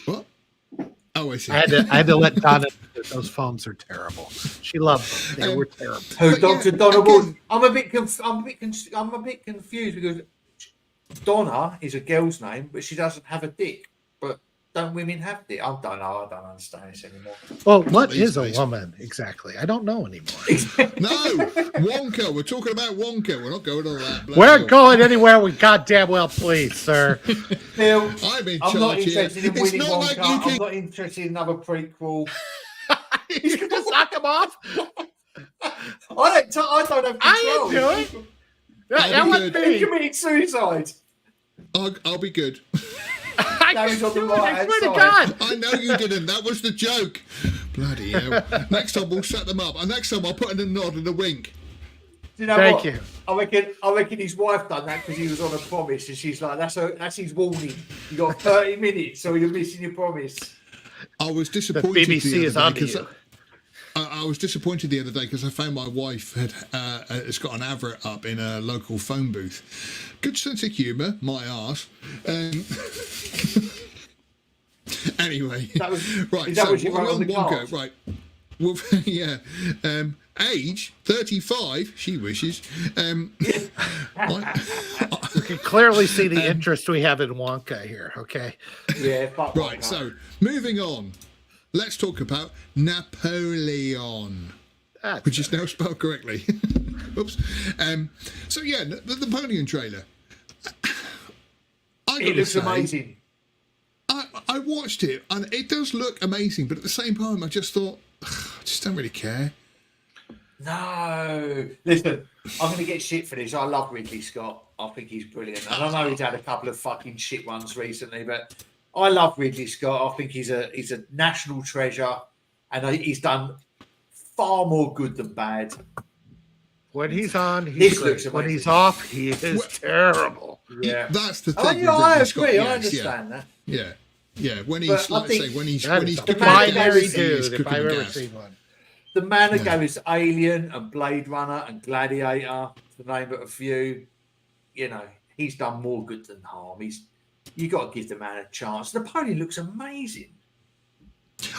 What? Oh, I see. I had to let Donna. Those phones are terrible. She loved them. They were terrible. Who, Dr. Donna Wood? I'm a bit confused because Donna is a girl's name, but she doesn't have a dick. But don't women have dick? I don't know. I don't understand this anymore. Well, what is a woman exactly? I don't know anymore. No, Wonka. We're talking about Wonka. We're not going on that. We're going anywhere we goddamn well please, sir. Phil, I'm not interested in Willy Wonka. Like I'm not interested in another prequel. He's going to suck him off? I don't have control. I ain't doing it. That was me. He committed suicide. I'll be good. Now he's on the right I swear to side. God. I know you didn't. That was the joke. Bloody hell. Next time we'll set them up. And next time I'll put in a nod and a wink. Do you know Thank what? you. I reckon his wife done that because he was on a promise, and she's like, "That's his warning. You got 30 minutes, so you're missing your promise." I was The disappointed. BBC is on you. I was disappointed the other day because I found my wife has got an advert up in a local phone booth. Good sense of humour, my arse. Anyway, right. Is that So what you we're wrote on on the Wonka, card? right? Well, yeah. Age 35. She wishes. You can clearly see the interest we have in Wonka here, okay? Yeah, fuck Right. Wonka. So moving on. Let's talk about Napoleon, which is now spelled correctly. Oops. So yeah, the Napoleon trailer. It looks amazing. I watched it and it does look amazing, but at the same time, I just thought, I just don't really care. No, listen, I'm going to get shit for this. I love Ridley Scott. I think he's brilliant. And I know he's had a couple of fucking shit ones recently, but I love Ridley Scott. I think he's a national treasure, and he's done far more good than bad. When he's on, he's looks great. When amazing. he's off, he is terrible. Yeah, That's the thing. I with Ridley agree. Scott, I yes, understand that. Yeah. Yeah, when But he's I like I think say, when he's That when is he's a cooking binary gas, he is dude, if cooking I've ever gas. seen one. The man Yeah. ago is Alien and Blade Runner and Gladiator, to name but a few. You know, he's done more good than harm. You got to give the man a chance. Napoleon looks amazing.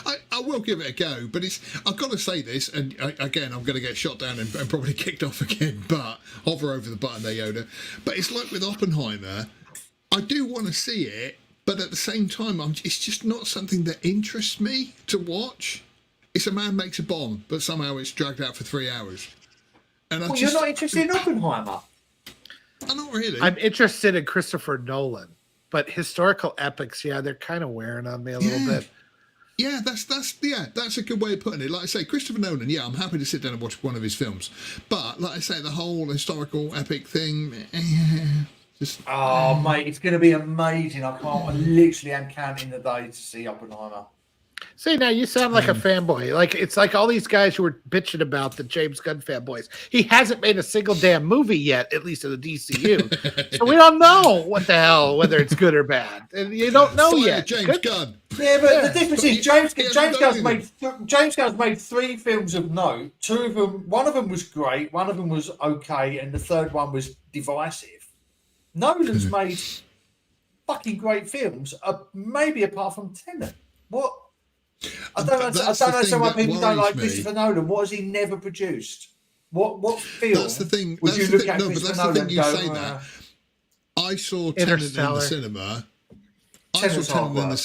I will give it a go, but I've got to say this, and again, I'm going to get shot down and probably kicked off again, but hover over the button there, Yoda. But it's like with Oppenheimer, I do want to see it, but at the same time, it's just not something that interests me to watch. It's a man makes a bomb, but somehow it's dragged out for 3 hours. And You're not interested in Oppenheimer? I'm not really. I'm interested in Christopher Nolan, but historical epics, yeah, they're kind of wearing on me a little bit. Yeah, that's a good way of putting it. Like I say, Christopher Nolan, yeah, I'm happy to sit down and watch one of his films. But like I say, the whole historical epic thing, Mate, it's going to be amazing. I literally am counting the days to see Oppenheimer. See, now you sound like a fanboy. Like it's like all these guys who were bitching about the James Gunn fanboys. He hasn't made a single damn movie yet, at least in the DCU. So we don't know what the hell, whether it's good or bad. And you don't know yet. James Gunn. Yeah, but the difference is James Gunn's made 3 films of note. 2 of them, one of them was great, one of them was okay, and the third one was divisive. Nolan's made fucking great films, maybe apart from Tenet. What? I don't know why people don't like Christopher Nolan. What has he never produced? What film? That's the thing. Would you look at No, but Christopher that's the Nolan thing. and You go, say that. I saw Tenet in the cinema. Tenet's hard work.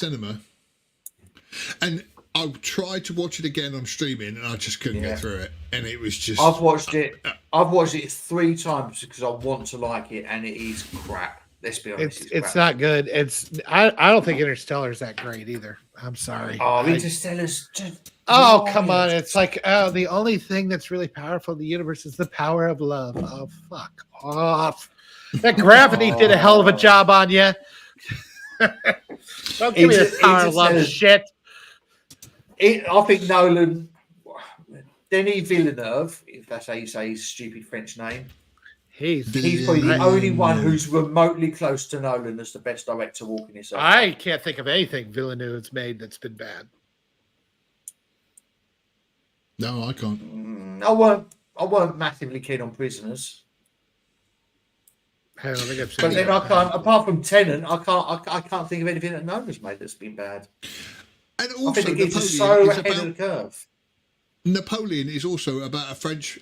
And I tried to watch it again on streaming, and I just couldn't get through it. And it was just. I've watched it 3 times because I want to like it, and it is crap. Let's be honest. It's not good. I don't think Interstellar's that great either. I'm sorry. Oh, Interstellar's just. Oh, come on. It's like, the only thing that's really powerful in the universe is the power of love. Oh, fuck off. That gravity did a hell of a job on you. Don't give me this power of love shit. I think Nolan, Denis Villeneuve, if that's how you say his stupid French name, he's probably the only one who's remotely close to Nolan as the best director walking this earth. I can't think of anything Villeneuve's made that's been bad. No, I can't. I weren't massively keen on Prisoners. I don't think I've seen But then I can't, apart from Tenet, I can't think of anything that Nolan's made that's been bad. And also, I think it's so ahead of the curve. Napoleon is also about a French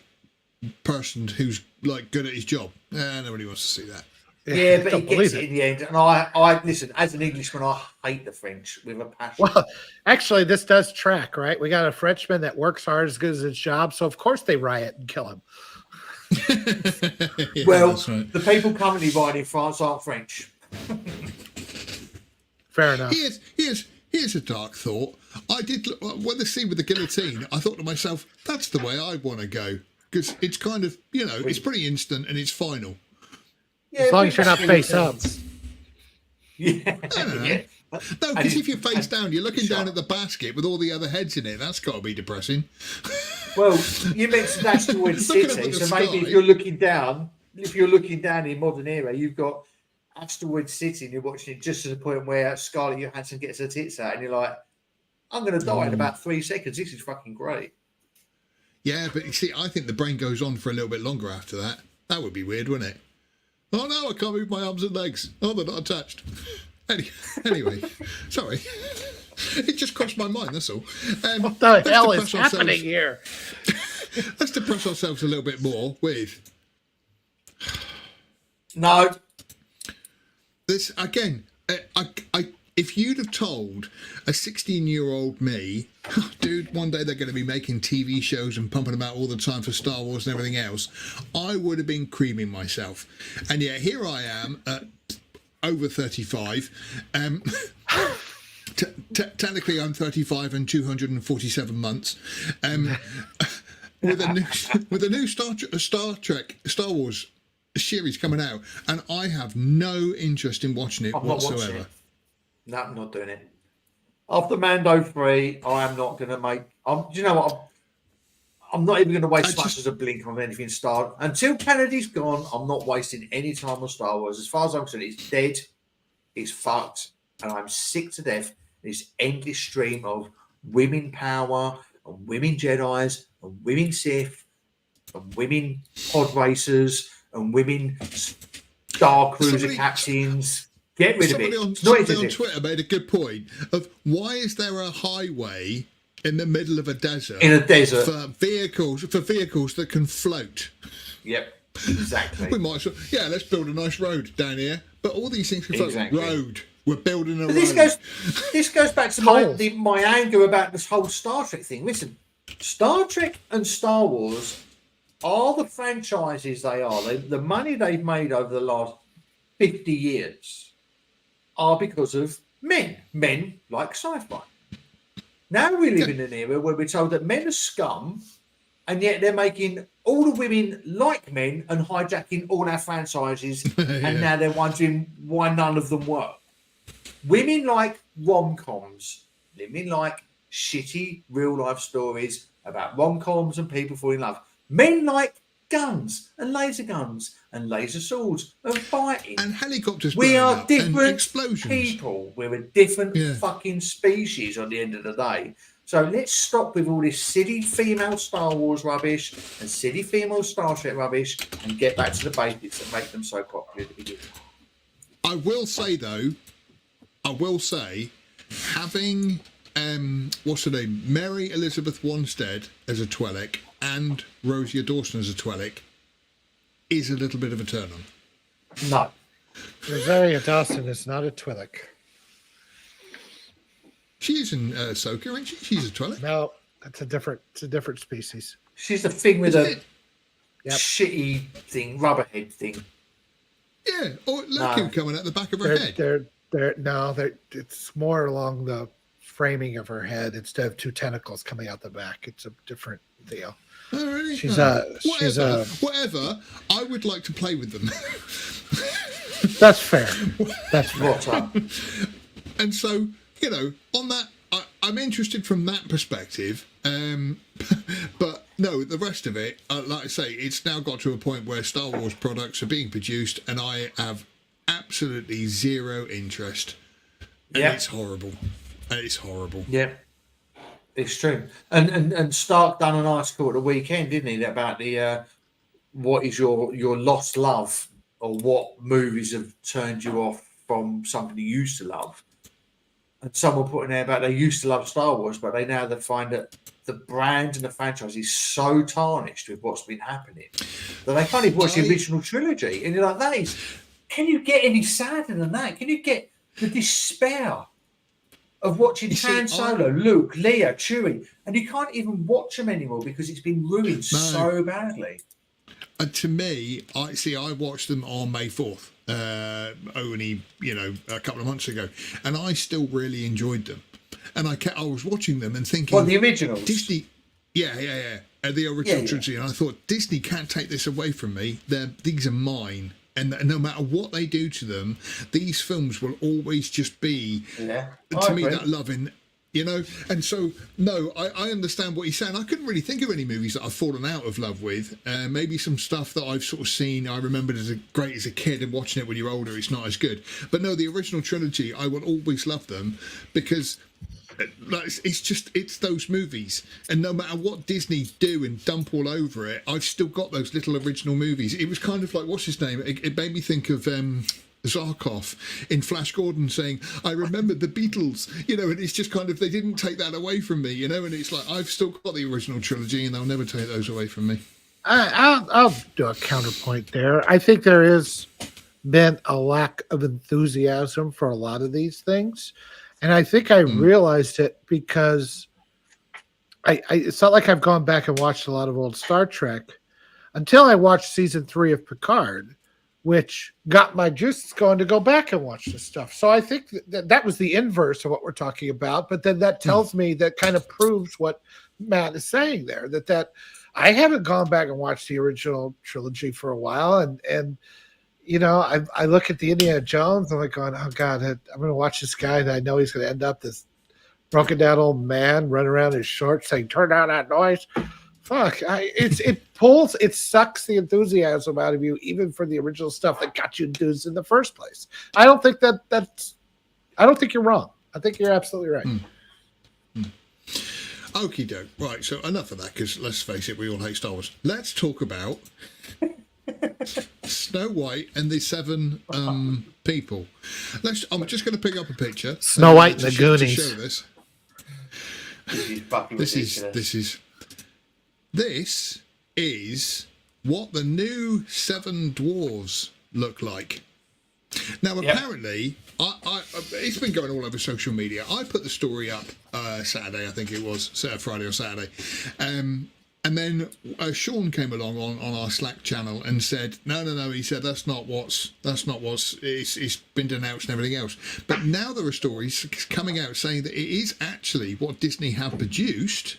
person who's like good at his job. Nobody wants to see that. Yeah, but he gets it in the end. And I listen, as an Englishman, I hate the French with a passion. Well, actually, this does track, right? We got a Frenchman that works hard as good as his job, so of course they riot and kill him. Well, the people currently riding in France aren't French. Fair enough. Here's a dark thought. I did when the scene with the guillotine. I thought to myself, that's the way I want to go, because it's kind of it's pretty instant and it's final. Yeah, as long as you're not face up. Yeah. No, because if you're face down, you're looking down at the basket with all the other heads in it. That's got to be depressing. Well, you mentioned Asteroid City, so maybe if you're looking down in modern era, you've got Asteroid City and you're watching it just to the point where Scarlett Johansson gets her tits out and you're like, I'm going to die in about 3 seconds. This is fucking great. Yeah, but you see, I think the brain goes on for a little bit longer after that. That would be weird, wouldn't it? Oh no, I can't move my arms and legs. Oh, they're not attached. Anyway, sorry. It just crossed my mind, that's all. What the hell is happening here? Let's depress ourselves a little bit more with... No. This, again, if you'd have told a 16-year-old me, dude, one day they're going to be making TV shows and pumping them out all the time for Star Wars and everything else, I would have been creaming myself. And yet here I am at over 35. Technically, I'm 35 and 247 months. With a new Star Wars series coming out, and I have no interest in watching it whatsoever. No, I'm not doing it. After Mando 3, I am not going to make. Do you know what? I'm not even going to waste much as a blink on anything Star. Until Kennedy's gone, I'm not wasting any time on Star Wars. As far as I'm concerned, it's dead, it's fucked, and I'm sick to death. This endless stream of women power, and women Jedis, and women Sith, and women pod racers, and women Star Cruiser captains. Get rid of it. Somebody on Twitter made a good point of why is there a highway in the middle of a desert? In a desert for vehicles that can float. Yep, exactly. We might as well, let's build a nice road down here. But all these things can float. Exactly. Road. We're building a road. This goes back to my anger about this whole Star Trek thing. Listen, Star Trek and Star Wars are the franchises they are. The money they've made over the last 50 years are because of men. Men like sci-fi. Now we live in an era where we're told that men are scum, and yet they're making all the women like men and hijacking all our franchises, and now they're wondering why none of them work. Women like rom-coms. Women like shitty real-life stories about rom-coms and people falling in love. Men like guns and laser guns and laser swords and fighting and helicopters. We are different explosions. People. We're a different fucking species at the end of the day. So let's stop with all this silly female Star Wars rubbish and silly female Star Trek rubbish and get back to the basics that make them so popular at the beginning. I will say though, having what's her name, Mary Elizabeth Wanstead as a Twi'lek and Rosie Dawson as a Twi'lek is a little bit of a turn on. No. Rosaria Dawson is not a Twi'lek. She isn't Ahsoka, isn't she? She's a Twi'lek. No, it's a different species. She's the thing with Isn't a it? Yep. shitty thing, rubberhead thing. Yeah. Or look him coming out the back of her head. It's more along the framing of her head instead of two tentacles coming out the back. It's a different deal. Oh, really? She's whatever. I would like to play with them. That's fair. That's fair. What up? And so, on that, I'm interested from that perspective. But no, the rest of it, like I say, it's now got to a point where Star Wars products are being produced, and I have absolutely zero interest. And it's horrible. It's horrible. Yeah, extreme. And Stark done an article at the weekend, didn't he, about the what is your lost love, or what movies have turned you off from something you used to love. And someone put in there about they used to love Star Wars, but they find that the brand and the franchise is so tarnished with what's been happening that they can't even watch the original trilogy. And you're like, can you get any sadder than that? Can you get the despair of watching Han Solo, Luke, Leia, Chewie, and you can't even watch them anymore because it's been ruined so badly? And to me, I watched them on May 4th, only a couple of months ago, and I still really enjoyed them. And I was watching them and thinking, well, the originals, Disney, the original trilogy, and I thought Disney can't take this away from me. These are mine. And no matter what they do to them, these films will always just be, to me, that loving, And so, no, I understand what he's saying. I couldn't really think of any movies that I've fallen out of love with. Maybe some stuff that I've sort of seen, I remembered as great as a kid, and watching it when you're older, it's not as good. But no, the original trilogy, I will always love them because it's those movies, and no matter what Disney do and dump all over it, I've still got those little original movies. It was kind of like, what's his name? It made me think of Zarkov in Flash Gordon saying, I remember the Beatles, and it's just kind of, they didn't take that away from me, and it's like, I've still got the original trilogy and they'll never take those away from me. I'll do a counterpoint there. I think there is been a lack of enthusiasm for a lot of these things. And I think I realized it because it's not like I've gone back and watched a lot of old Star Trek until I watched season 3 of Picard, which got my juices going to go back and watch this stuff. So I think that was the inverse of what we're talking about. But then that tells me, that kind of proves what Matt is saying there, that I haven't gone back and watched the original trilogy for a while. And I look at the Indiana Jones, and I'm like going, oh God, I'm going to watch this guy that I know he's going to end up this broken down old man running around in his shorts saying, turn down that noise. Fuck, it sucks the enthusiasm out of you, even for the original stuff that got you enthused in the first place. I don't think I don't think you're wrong. I think you're absolutely right. Okie doke. Right, so enough of that, because let's face it, we all hate Star Wars. Let's talk about Snow White and the 7 people. I'm just going to pick up a picture. Snow White and the Goonies. To show this. This is what the new 7 dwarves look like. Now, apparently, it's been going all over social media. I put the story up Saturday, I think it was, Friday or Saturday. And then Sean came along on our Slack channel and said, no. He said, that's not what's it's been denounced and everything else. But now there are stories coming out saying that it is actually what Disney have produced,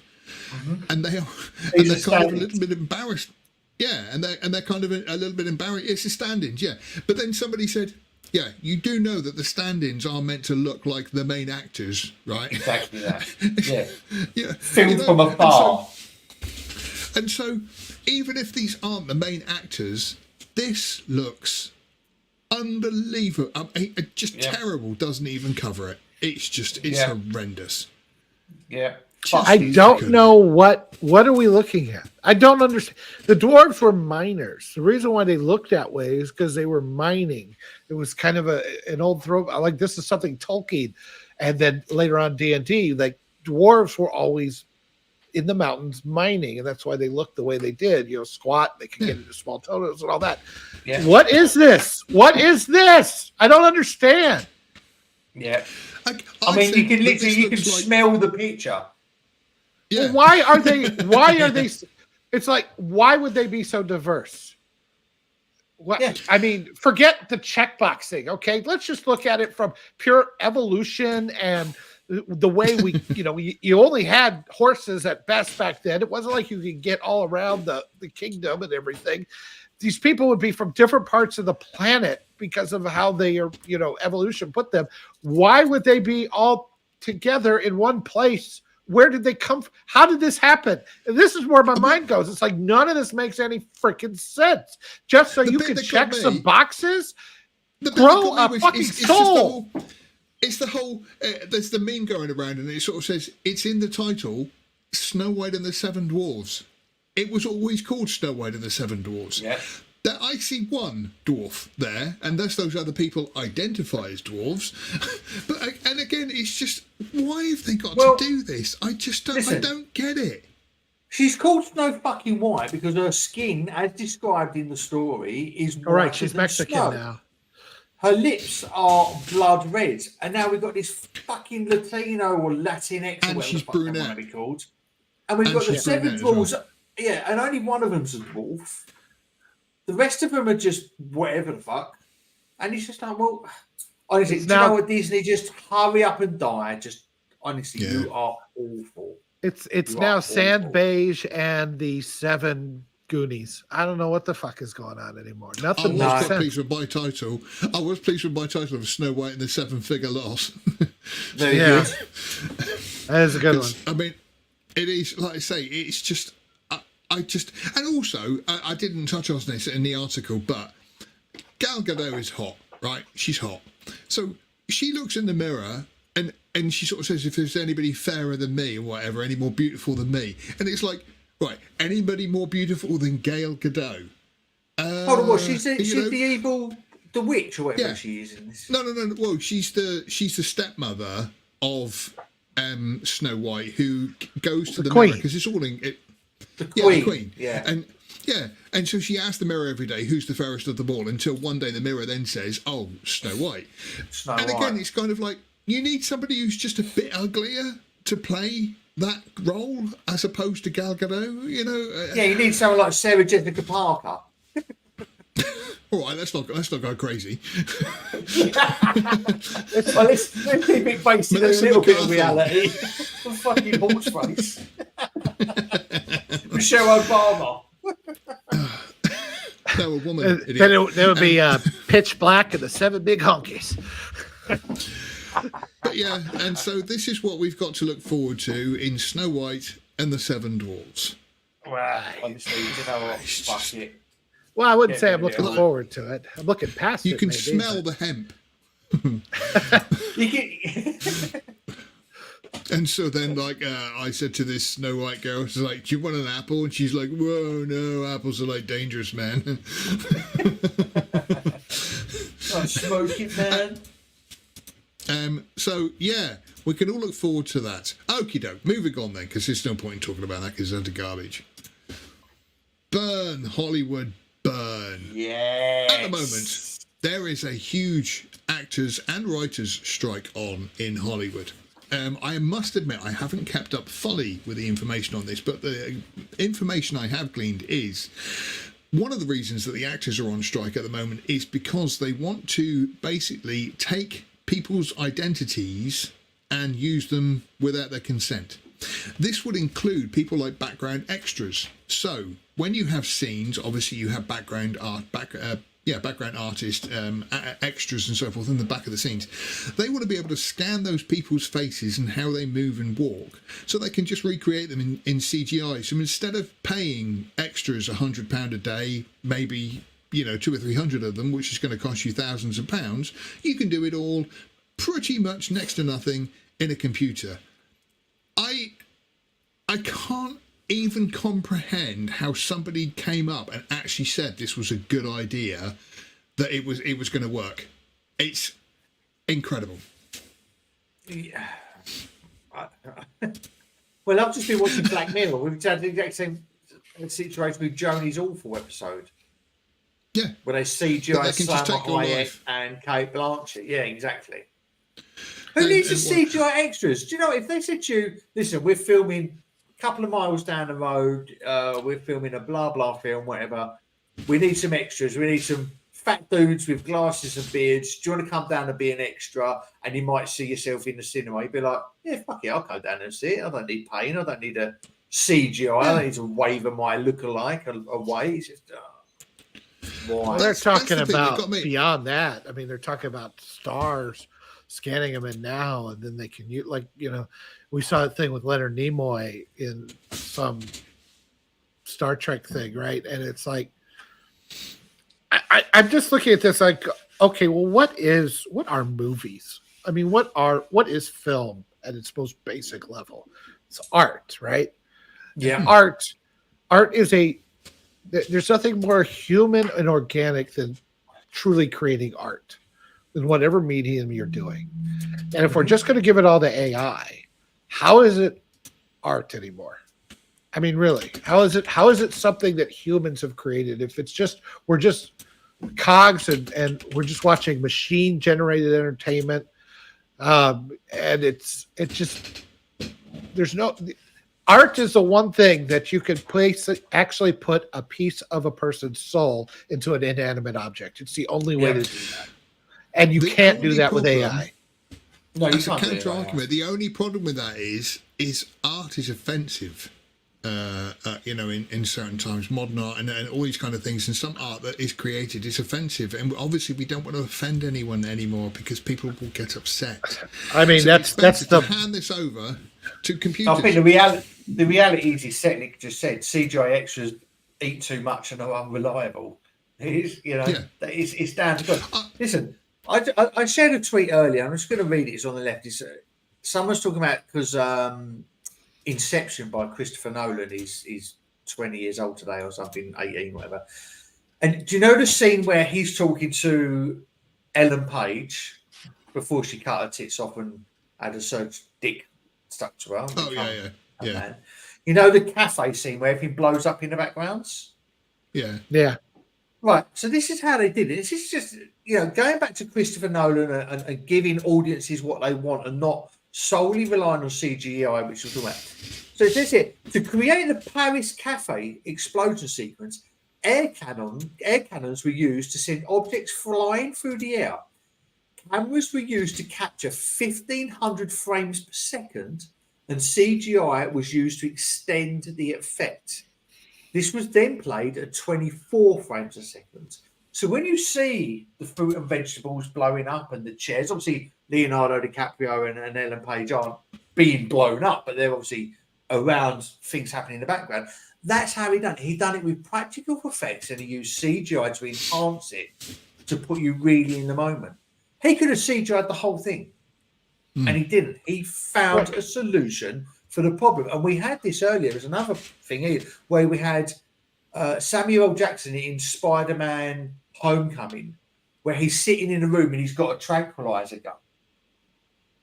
and they're kind of a little bit embarrassed. Yeah, and they're kind of a little bit embarrassed. It's the stand-ins, yeah. But then somebody said, yeah, you do know that the stand-ins are meant to look like the main actors, right? Exactly that. Yeah. Filmed from afar. And so, even if these aren't the main actors, this looks unbelievable. Terrible. Doesn't even cover it. It's horrendous. Yeah. I don't know what are we looking at. I don't understand. The dwarves were miners. The reason why they looked that way is because they were mining. It was kind of an old throw. Like, this is something Tolkien, and then later on D&D. Like, dwarves were always in the mountains mining, and that's why they looked the way they did. Squat. They could get into small totems and all that. Yeah. What is this? I don't understand. Yeah. I mean, you can said, literally "This you can looks like-" smell the picture. Yeah. Well, why are they? It's like, why would they be so diverse? What Yeah. I mean, forget the checkbox thing. Okay, let's just look at it from pure evolution and the way we, you only had horses at best back then. It wasn't like you could get all around the kingdom and everything. These people would be from different parts of the planet because of how they are, evolution put them. Why would they be all together in one place? Where did they come from? How did this happen? And this is where my mind goes. It's like none of this makes any freaking sense. Just so you can check some boxes, grow a fucking soul. It's the whole. There's the meme going around, and it sort of says it's in the title, Snow White and the Seven Dwarfs. It was always called Snow White and the Seven Dwarfs. Yeah. That I see one dwarf there, and thus those other people identify as dwarves. And again, it's just, why have they got to do this? I just don't. Listen, I don't get it. She's called Snow fucking White because her skin, as described in the story, is all right. whiter She's than Mexican snow. now. Her lips are blood red, and now we've got this fucking Latino or Latinx, And or whatever she's the fuck they brunette. want to be called. And we've got the she's seven brunette as dwarves. well. Yeah, and only one of them's a dwarf. The rest of them are just whatever the fuck. And it's just like, well, honestly, do you know what, Disney? Just hurry up and die. Just honestly, you are awful. It's now Sand Beige and the Seven Goonies. I don't know what the fuck is going on anymore. Nothing I makes was sense. pleased with my title. I was pleased with my title of Snow White and the Seven-Figure Loss. Very Yeah. good. That is a good one. I mean, it is, like I say, it's just, and also, I didn't touch on this in the article, but Gal Gadot is hot, right? She's hot. So she looks in the mirror and she sort of says, if there's anybody fairer than me or whatever, any more beautiful than me. And it's like, right, anybody more beautiful than Gal Gadot? Hold on, what? She's the evil, the witch or whatever she is in this. No. Well, she's the stepmother of Snow White, who goes to the mirror because it's all in it. The Queen. Yeah, the Queen. Yeah. And so she asks the mirror every day, who's the fairest of them all, until one day the mirror then says, oh, Snow White. And again, it's kind of like, you need somebody who's just a bit uglier to play that role as opposed to Gal Gadot, Yeah, you need someone like Sarah Jessica Parker. All right, let's not go crazy. Well, let's keep it based in a little bit of reality. A fucking horse face. Michelle Obama. No, a woman. Then there would be Pitch Black and the Seven Big Honkies. But yeah, and so this is what we've got to look forward to in Snow White and the Seven Dwarfs. Right. Honestly, you know what? Fuck it. Well, I wouldn't say I'm looking forward to it. I'm looking past it. You can maybe, smell the hemp. You can... And so then, like, I said to this Snow White girl, she's like, do you want an apple? And she's like, whoa, no, apples are like dangerous, man. Don't smoke it, man. So, yeah, we can all look forward to that. Okie doke, moving on then, because there's no point in talking about that because it's under garbage. Burn, Hollywood, burn. Yes. At the moment, there is a huge actors and writers strike on in Hollywood. I must admit, I haven't kept up fully with the information on this, but the information I have gleaned is one of the reasons that the actors are on strike at the moment is because they want to basically take people's identities and use them without their consent. This would include people like background extras. So when you have scenes, obviously you have background artists, extras and so forth in the back of the scenes. They want to be able to scan those people's faces and how they move and walk so they can just recreate them in CGI. So instead of paying extras £100 a day, maybe 200 or 300 of them, which is going to cost you thousands of pounds, you can do it all pretty much next to nothing in a computer. I can't even comprehend how somebody came up and actually said this was a good idea, that it was going to work. It's incredible. Yeah. Well, I've just been watching Black Mirror. We've had the exact same situation with Joni's Awful episode. Yeah. Where they CGI They can just take your Salma Hayek life. and Kate Blanchett. Yeah, exactly. Who needs to and CGI extras? Do you know if they said to you, listen, we're filming a couple of miles down the road, we're filming a blah blah film, whatever. We need some extras. We need some fat dudes with glasses and beards. Do you want to come down and be an extra? And you might see yourself in the cinema. You'd be like, yeah, fuck it, I'll go down and see it. I don't need pain. I don't need a CGI. I don't need to waver my lookalike away. It's just, why? Well, they're talking that's the thing that about got me. beyond that. I mean, they're talking about stars, scanning them in now, and then they can use, like, you know, we saw a thing with Leonard Nimoy in some Star Trek thing, right? And it's like, I'm just looking at this like, okay, well, what are movies? I mean, what is film at its most basic level? It's art, right? Yeah. Art is there's nothing more human and organic than truly creating art in whatever medium you're doing. And if we're just going to give it all to AI, how is it art anymore? I mean, really, how is it something that humans have created? If it's just, we're just cogs and we're just watching machine generated entertainment. And it's just, there's no, art is the one thing that you can actually put a piece of a person's soul into an inanimate object. It's the only way to do that. And you can't do that with AI. No, you As a can't do counter that. argument, the only problem with that is art is offensive. You know, in certain times, modern art and all these kind of things, and some art that is created is offensive, and obviously we don't want to offend anyone anymore because people will get upset. I mean, So that's to the hand this over to computers. I think the reality is, as Setnik just said, CGI extras eat too much and are unreliable. It is, you know, it's down to God. Listen, I shared a tweet earlier. I'm just going to read it. It's on the left. It's, someone's talking about because Inception by Christopher Nolan is 20 years old today or something, 18, whatever. And do you know the scene where he's talking to Ellen Page before she cut her tits off and had a surge dick stuck to her? Oh yeah. Man. You know the cafe scene where everything blows up in the backgrounds? yeah. Right. So this is how they did it. This is just, you know, going back to Christopher Nolan and giving audiences what they want and not solely relying on CGI, which we'll talk about. So it says here, to create the Paris cafe explosion sequence, air cannons were used to send objects flying through the air. Cameras were used to capture 1,500 frames per second, and CGI was used to extend the effect. This was then played at 24 frames a second. So when you see the fruit and vegetables blowing up and the chairs, obviously Leonardo DiCaprio and Ellen Page aren't being blown up, but they're obviously around things happening in the background. That's how he done it. He done it with practical effects and he used CGI to enhance it, to put you really in the moment. He could have CGI'd the whole thing, and he didn't. He found a solution for the problem. And we had this earlier. There's another thing here where we had Samuel L. Jackson in Spider-Man Homecoming, where he's sitting in a room and he's got a tranquilizer gun.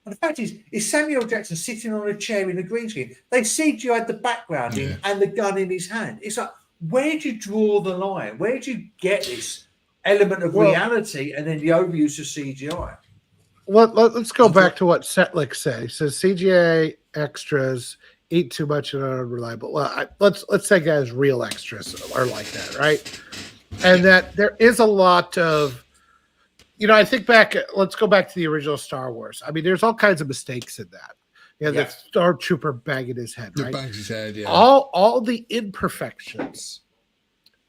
And the fact is Samuel L. Jackson sitting on a chair in a green screen. They CGI'd the background in and the gun in his hand. It's like, where do you draw the line? Where do you get this element of reality and then the overuse of CGI? Well, let's go back to what Setlik said. He says CGI extras eat too much and are unreliable. Well, let's say guys, real extras are like that, right? And that there is a lot of, you know, I think back, let's go back to the original Star Wars. I mean, there's all kinds of mistakes in that. The stormtrooper banging his head, right? Bangs his head, yeah. All the imperfections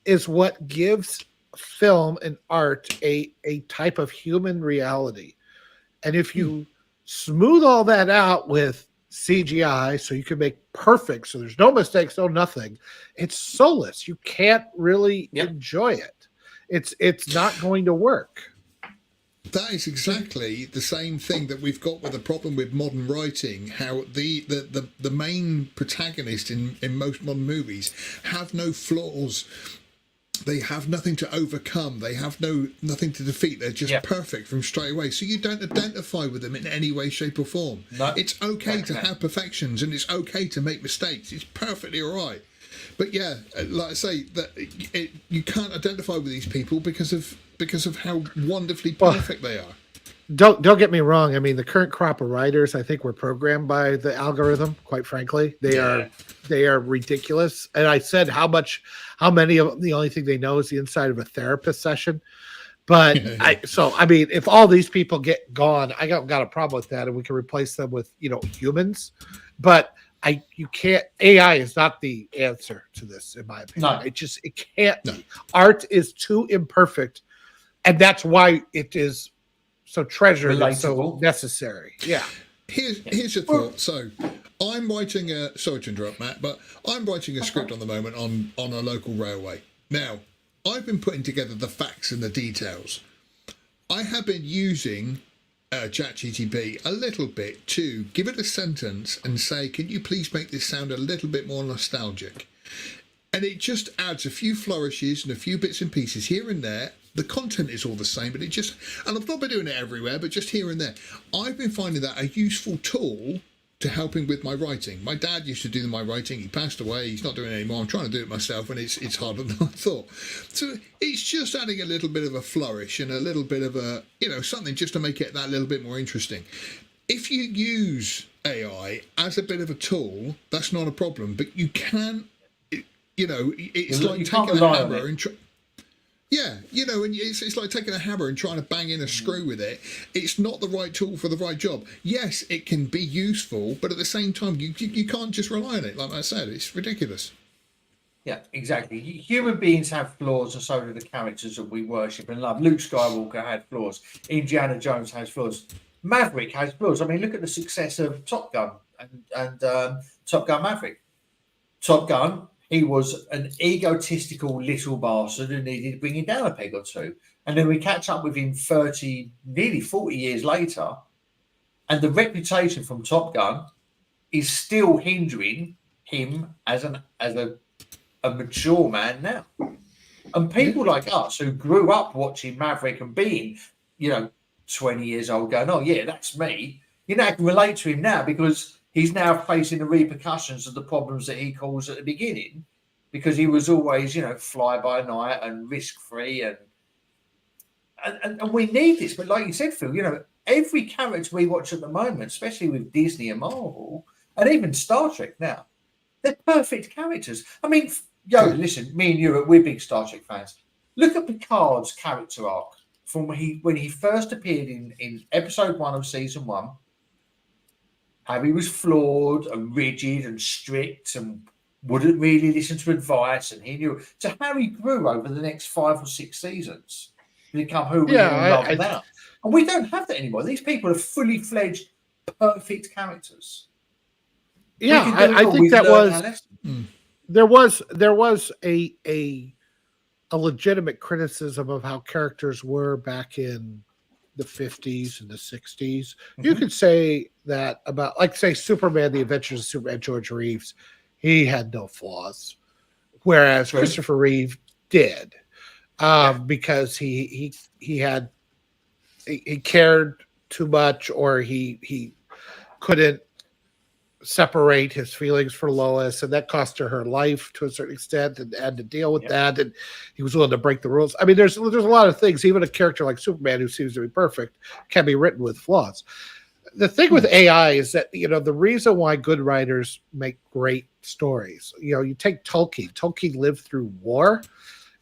is what gives film and art a type of human reality. And if you smooth all that out with CGI, so you can make perfect, so there's no mistakes, no nothing, it's soulless. You can't really enjoy it. It's not going to work. That is exactly the same thing that we've got with the problem with modern writing. How the main protagonist in most modern movies have no flaws. They have nothing to overcome. They have nothing to defeat. They're just perfect from straight away. So you don't identify with them in any way, shape, or form. No, it's okay to have perfections, and it's okay to make mistakes. It's perfectly all right. But yeah, like I say, that you can't identify with these people because of how wonderfully perfect they are. don't get me wrong. I mean, the current crop of writers, I think, were programmed by the algorithm. Quite frankly, they are ridiculous. And I said how many of them, the only thing they know is the inside of a therapist session. But I mean, if all these people get gone, I got a problem with that, and we can replace them with humans. But you can't. AI is not the answer to this, in my opinion. No. It can't. No. Art is too imperfect, and that's why it is so treasured and so necessary. Yeah. Here's a thought. So I'm writing sorry to interrupt, Matt, but I'm writing a script on the moment on a local railway. Now, I've been putting together the facts and the details. I have been using ChatGPT a little bit to give it a sentence and say, can you please make this sound a little bit more nostalgic? And it just adds a few flourishes and a few bits and pieces here and there. The content is all the same, but and I've not been doing it everywhere, but just here and there. I've been finding that a useful tool to helping with my writing. My dad used to do my writing. He passed away. He's not doing it anymore. I'm trying to do it myself, and it's harder than I thought. So it's just adding a little bit of a flourish and a little bit of a, something just to make it that little bit more interesting. If you use AI as a bit of a tool, that's not a problem, but you can, it's like taking a hammer and and it's like taking a hammer and trying to bang in a screw with it. It's not the right tool for the right job. Yes, it can be useful, but at the same time, you can't just rely on it. Like I said, it's ridiculous. Yeah, exactly. Human beings have flaws, and so do the characters that we worship and love. Luke Skywalker had flaws. Indiana Jones has flaws. Maverick has flaws. I mean, look at the success of Top Gun and Top Gun Maverick. Top Gun, he was an egotistical little bastard who needed bringing down a peg or two. And then we catch up with him nearly 40 years later, and the reputation from Top Gun is still hindering him as a mature man now. And people like us who grew up watching Maverick and being, 20 years old going, oh, yeah, that's me. I can relate to him now because he's now facing the repercussions of the problems that he caused at the beginning, because he was always, fly by night and risk-free. And we need this. But like you said, Phil, every character we watch at the moment, especially with Disney and Marvel, and even Star Trek now, they're perfect characters. I mean, listen, me and you, we're big Star Trek fans. Look at Picard's character arc from when he first appeared in episode 1 of season 1. How he was flawed and rigid and strict and wouldn't really listen to advice, and he knew to how he grew over the next 5 or 6 seasons to become who we all love now. And we don't have that anymore. These people are fully fledged, perfect characters. Yeah, I think that there was a legitimate criticism of how characters were back in the 50s and the 60s. Mm-hmm. You could say that about, like, say, Superman, The Adventures of Superman, George Reeves, he had no flaws, whereas Christopher Reeve did, because he cared too much, or he couldn't separate his feelings for Lois, and that cost her life to a certain extent, and had to deal with that, and he was willing to break the rules. I mean, there's a lot of things. Even a character like Superman, who seems to be perfect, can be written with flaws. The thing with AI is that, the reason why good writers make great stories, you take Tolkien. Tolkien lived through war.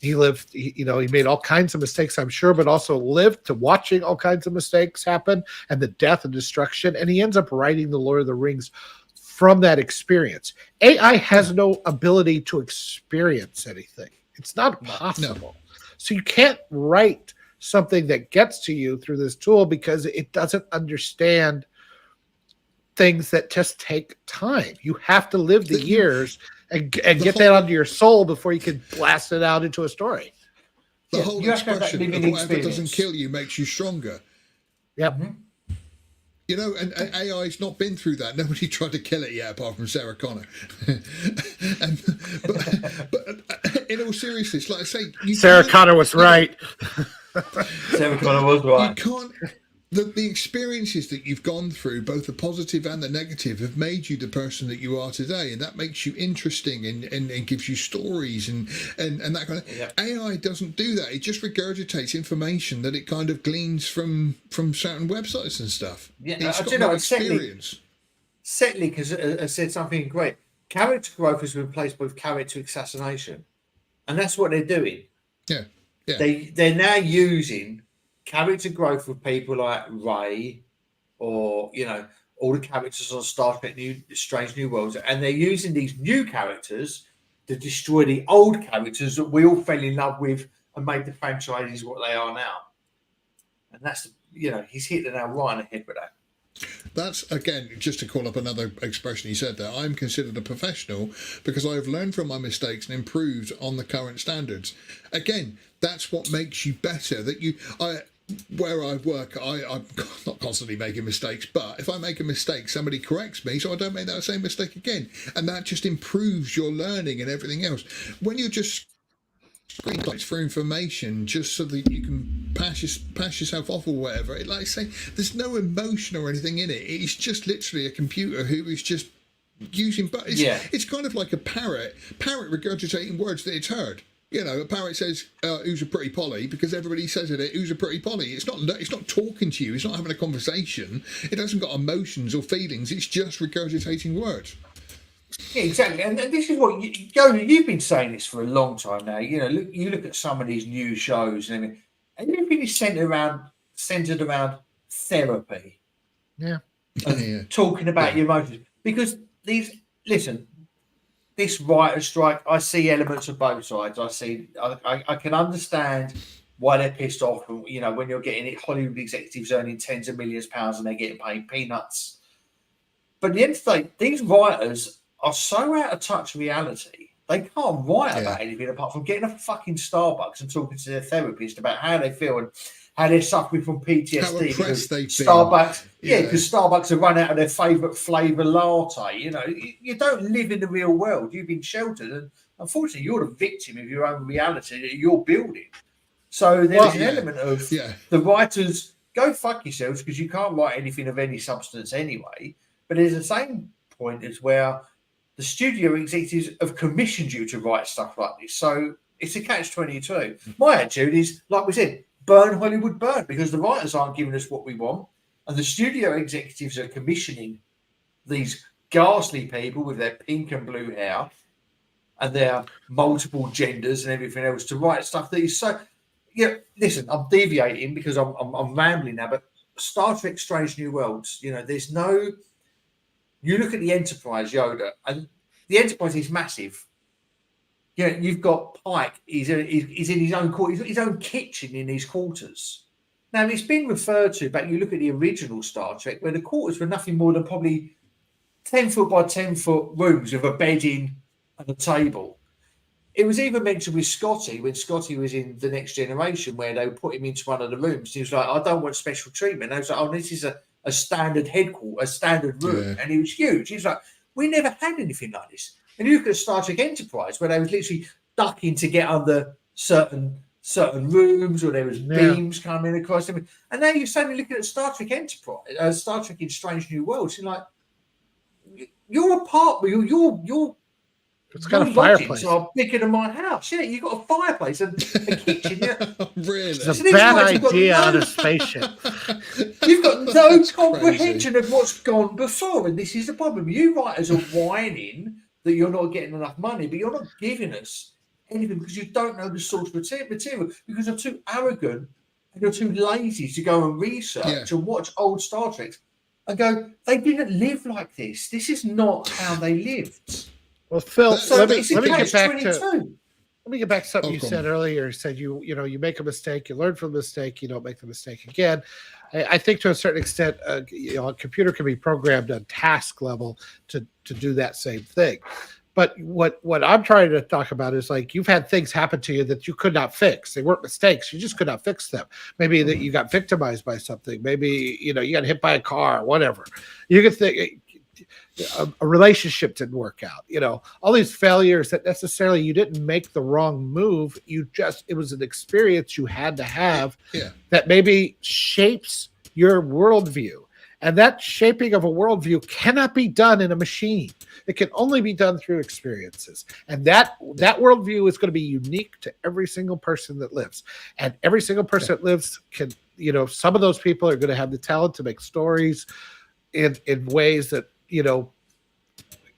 He made all kinds of mistakes, I'm sure, but also lived to watching all kinds of mistakes happen and the death and destruction. And he ends up writing The Lord of the Rings from that experience. AI has no ability to experience anything. It's not possible. No. So you can't write something that gets to you through this tool because it doesn't understand things that just take time. You have to live the years and get that onto your soul before you can blast it out into a story. The whole expression of whatever doesn't kill you makes you stronger. Yep. Mm-hmm. And AI's not been through that. Nobody tried to kill it yet, apart from Sarah Connor. but in all seriousness, like I say, Sarah Connor was right. Sarah Connor was right. the experiences that you've gone through, both the positive and the negative, have made you the person that you are today, and that makes you interesting and gives you stories and that kind of. Yeah. AI doesn't do that. It just regurgitates information that it kind of gleans from certain websites and stuff. Yeah, It's I got do know, no exactly. experience. Setlick has said something great. Character growth has been replaced with character assassination, and that's what they're doing. Yeah, yeah. They're now using character growth with people like Ray, or all the characters on Star Trek Strange New Worlds, and they're using these new characters to destroy the old characters that we all fell in love with and made the franchises what they are now. And that's he's hit the nail right on the head with that. That's, again, just to call up another expression he said there, I'm considered a professional because I've learned from my mistakes and improved on the current standards. Again, that's what makes you better. Where I work, I'm not constantly making mistakes, but if I make a mistake, somebody corrects me so I don't make that same mistake again. And that just improves your learning and everything else. When you're just screenshots for information just so that you can pass yourself off or whatever, like I say, there's no emotion or anything in it. It's just literally a computer who is just using, but it's kind of like a parrot regurgitating words that it's heard. A parrot says, "Who's a pretty Polly?" because everybody says it. "Who's a pretty Polly?" It's not talking to you. It's not having a conversation. It hasn't got emotions or feelings. It's just regurgitating words. Yeah, exactly. And this is what you've been saying this for a long time now. You look at some of these new shows and everything is centered around therapy. Yeah. And talking about your emotions. Because this writer's strike, I see elements of both sides. I can understand why they're pissed off. When you're getting Hollywood executives earning tens of millions of pounds and they're getting paid peanuts. But at the end of the day, these writers are so out of touch with reality, they can't write about anything apart from getting a fucking Starbucks and talking to their therapist about how they feel and how they're suffering from PTSD. How oppressed they've been. Starbucks, because Starbucks have run out of their favourite flavour latte. You don't live in the real world. You've been sheltered, and unfortunately, you're the victim of your own reality that you're building. So there's an element of the writers go fuck yourselves because you can't write anything of any substance anyway. But there's the same point as where the studio executives have commissioned you to write stuff like this. So it's a catch-22. My attitude is, like we said, burn Hollywood, burn, because the writers aren't giving us what we want. And the studio executives are commissioning these ghastly people with their pink and blue hair and their multiple genders and everything else to write stuff that is so... listen, I'm deviating because I'm rambling now, but Star Trek Strange New Worlds, there's no... You look at the Enterprise, Yoda, and the Enterprise is massive. You've got Pike. He's in his own his own kitchen in his quarters. Now it's been referred to, but you look at the original Star Trek, where the quarters were nothing more than probably 10-foot by 10-foot rooms with a bed in and a table. It was even mentioned with Scotty when Scotty was in The Next Generation, where they put him into one of the rooms. He was like, "I don't want special treatment." And I was like, "Oh, this is a standard headquarters, a standard room," and he was huge. He's like, "We never had anything like this." And you look at Star Trek Enterprise, where they was literally ducking to get under certain rooms, or there was beams coming across them. And now you're suddenly looking at Star Trek Enterprise, Star Trek in Strange New Worlds. You're like, you're a part. You're It's got a fireplace. Are bigger than my house. Yeah, you've got a fireplace and a kitchen. Really? It's a bad idea on a spaceship. You've got no comprehension of what's gone before, and this is the problem. You writers are whining that you're not getting enough money, but you're not giving us anything because you don't know the source material, because you're too arrogant and you're too lazy to go and research and watch old Star Treks and go, they didn't live like this. This is not how they lived. Well, Phil, let me get back to something you said earlier. You said you make a mistake, you learn from the mistake, you don't make the mistake again. I think to a certain extent, a computer can be programmed on task level to do that same thing. But what I'm trying to talk about is, like, you've had things happen to you that you could not fix. They weren't mistakes. You just could not fix them. Maybe that you got victimized by something. Maybe you got hit by a car, whatever. You could think a relationship didn't work out. All these failures that necessarily you didn't make the wrong move. It was an experience you had to have that maybe shapes your worldview. And that shaping of a worldview cannot be done in a machine. It can only be done through experiences. And that worldview is going to be unique to every single person that lives. And every single person that lives can, some of those people are going to have the talent to make stories in ways that,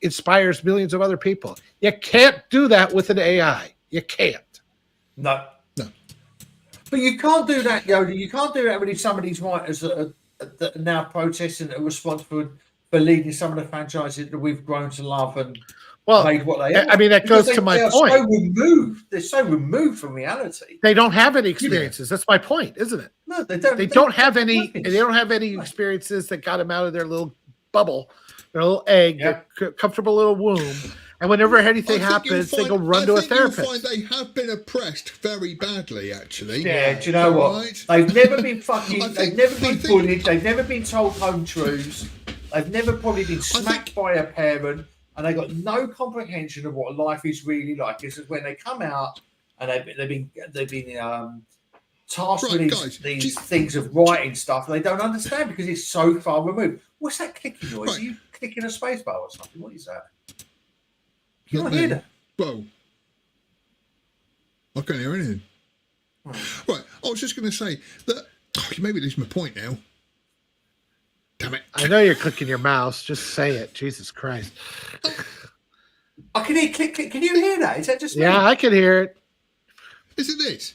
inspires millions of other people. You can't do that with an AI. You can't. No. But you can't do that, Yoda. You can't do that with some of these writers that are now protesting, that are responsible for leading some of the franchises that we've grown to love and made what they are. I mean, that goes to my point. They're so removed from reality. They don't have any experiences. That's my point, isn't it? No, they don't. They don't have any. They don't have any experiences that got them out of their little bubble, their little egg, their comfortable little womb. And whenever anything happens, they go run to a therapist. You'll find they have been oppressed very badly, actually. Yeah, do you know what? Right? They've never been fucking. They've never been bullied. They've never been told home truths. They've never probably been smacked by a parent, and they got no comprehension of what life is really like. This is when they come out and they've been tasked with these things of writing stuff they don't understand because it's so far removed. What's that clicking noise? Right. Are you clicking a space bar or something? What is that? You don't hear that? Well, I can't hear anything. Right, I was just going to say that you maybe lose my point now. Damn it! I know you're clicking your mouse. Just say it. Jesus Christ! I can hear click. Can you hear that? Is that just me? Yeah, I can hear it. Is it this?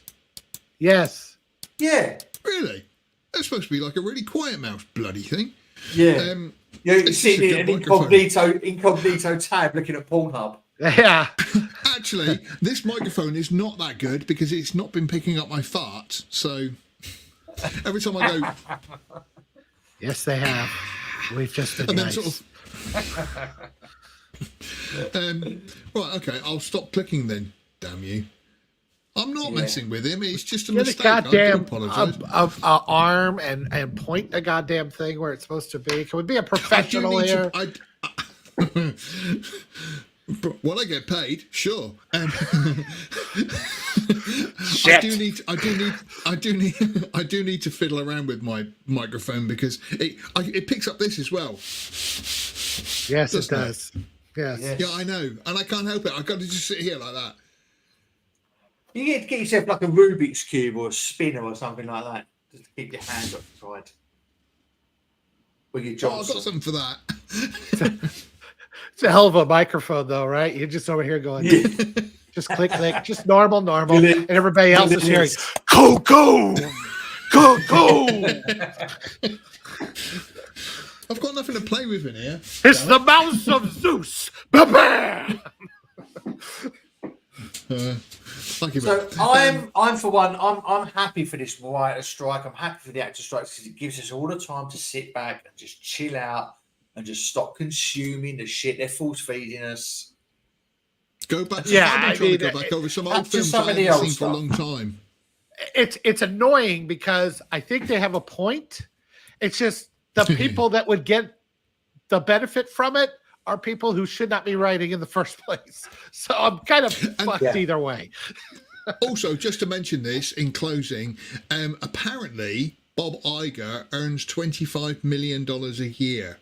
Yes. Yeah. Really? That's supposed to be like a really quiet mouse bloody thing. Yeah. You're sitting in an incognito tab looking at Pornhub. Yeah. Actually, this microphone is not that good because it's not been picking up my farts. So every time I go, yes, they have. We've just been nice. Right, okay, I'll stop clicking then. Damn you! I'm not messing with him. It's just a Get mistake. Goddamn, I do apologise. Arm and point the goddamn thing where it's supposed to be. Can we be a professional here? When I get paid, sure. Shit. I do need to fiddle around with my microphone because it picks up this as well. Yes, it does. Yes. Yeah, I know, and I can't help it. I've got to just sit here like that. You get to get yourself like a Rubik's cube or a spinner or something like that, just to keep your hand up the side. With your I've got something for that. It's a hell of a microphone, though, right? You're just over here going, just click, just normal, and everybody else is hearing, go. I've got nothing to play with in here. It's the mouse of Zeus. Ba-bam! So I'm for one. I'm happy for this writer strike. I'm happy for the actor strike because it gives us all the time to sit back and just chill out and just stop consuming the shit they're force feeding us. Go back. Go back over some old films I haven't seen for a long time. It's annoying because I think they have a point. It's just the people that would get the benefit from it are people who should not be writing in the first place. So I'm kind of fucked either way. Also, just to mention this in closing, apparently Bob Iger earns $25 million a year.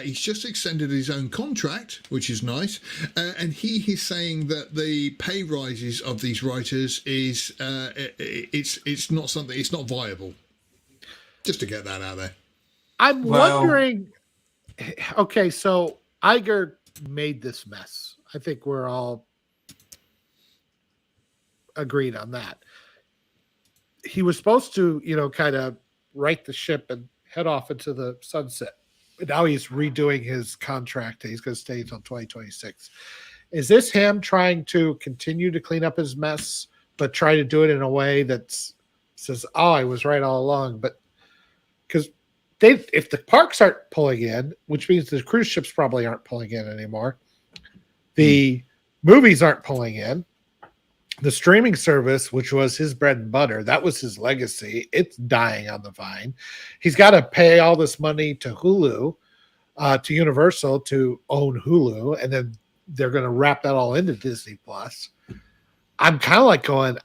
He's just extended his own contract, which is nice, and he is saying that the pay rises of these writers is it's not something, it's not viable. Just to get that out there. I'm wondering. Okay, so Iger made this mess. I think we're all agreed on that. He was supposed to, kind of right the ship and head off into the sunset. But now he's redoing his contract. He's going to stay until 2026. Is this him trying to continue to clean up his mess, but try to do it in a way that says, "Oh, I was right all along"? But because if the parks aren't pulling in, which means the cruise ships probably aren't pulling in anymore, the movies aren't pulling in, the streaming service, which was his bread and butter, that was his legacy, it's dying on the vine. He's got to pay all this money to Hulu, to Universal to own Hulu, and then they're going to wrap that all into Disney Plus. I'm kind of like going,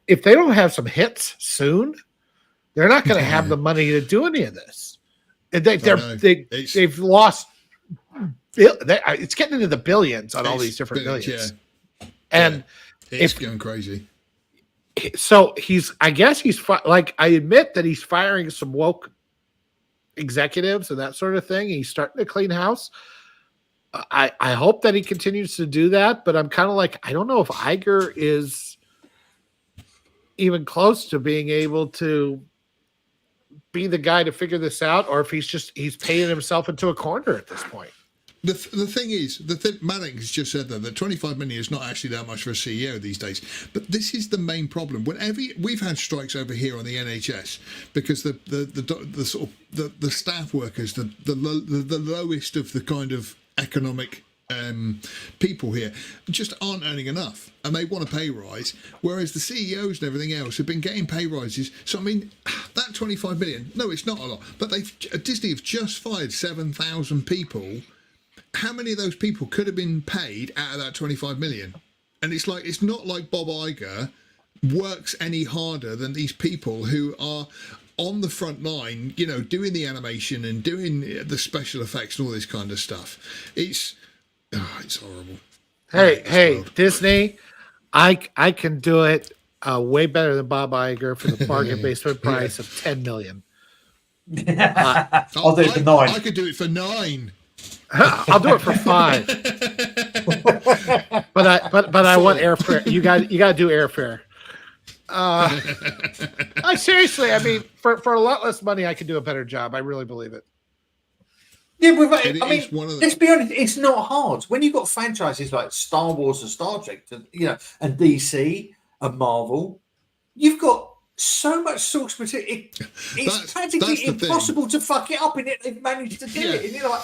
if they don't have some hits soon, They're not going to have the money to do any of this. And they've lost. It's getting into the billions on all these different millions. Yeah. And it's going crazy. So I admit that he's firing some woke executives and that sort of thing. He's starting to clean house. I hope that he continues to do that, but I'm kind of like, I don't know if Iger is even close to being able to be the guy to figure this out, or if he's paying himself into a corner at this point. The thing is, Maddox has just said that 25 million is not actually that much for a CEO these days. But this is the main problem. Whenever we've had strikes over here on the NHS because the staff workers, the lowest of the kind of economic people here just aren't earning enough, and they want a pay rise, whereas the CEOs and everything else have been getting pay rises. So I mean, that 25 million, no, it's not a lot, but Disney have just fired 7,000 people. How many of those people could have been paid out of that 25 million? And it's not like Bob Iger works any harder than these people who are on the front line, doing the animation and doing the special effects and all this kind of stuff. It's horrible. Hey, Disney, I can do it way better than Bob Iger for the bargain basement price of $10 million. I'll do it for 9. I could do it for 9. I'll do it for 5. but I want airfare. You got to do airfare. Seriously, I mean, for a lot less money, I could do a better job. I really believe it. Yeah, let's be honest, it's not hard. When you've got franchises like Star Wars and Star Trek, and DC and Marvel, you've got so much source material. It's practically impossible to fuck it up, and they've managed to do it. And you're like,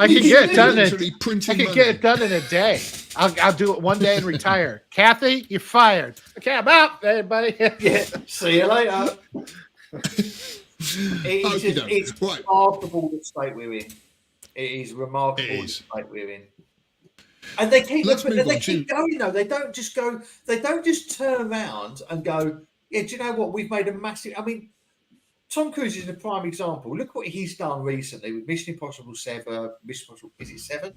I can get it done in a day. I'll do it one day and retire. Kathy, you're fired. Okay, I'm out. Hey, buddy. Yeah, see you later. It's remarkable the state we're in. It is remarkable the state we're in. And they keep going though. They don't just turn around and go, yeah, do you know what? We've made a massive. I mean, Tom Cruise is a prime example. Look what he's done recently with Mission Impossible 7. Mission Impossible, is it 7?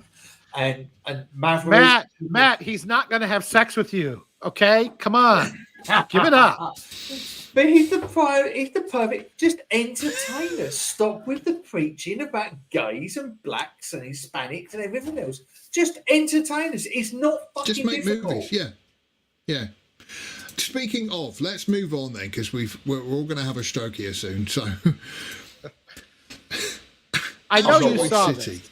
And Maverick. Matt, he's not going to have sex with you. Okay, come on, give it up. But he's the perfect. Just entertain us. Stop with the preaching about gays and blacks and Hispanics and everything else. Just entertain us. It's not fucking just make difficult. Movies. Yeah. Speaking of, let's move on then, because we're all going to have a stroke here soon. So, I know you saw this.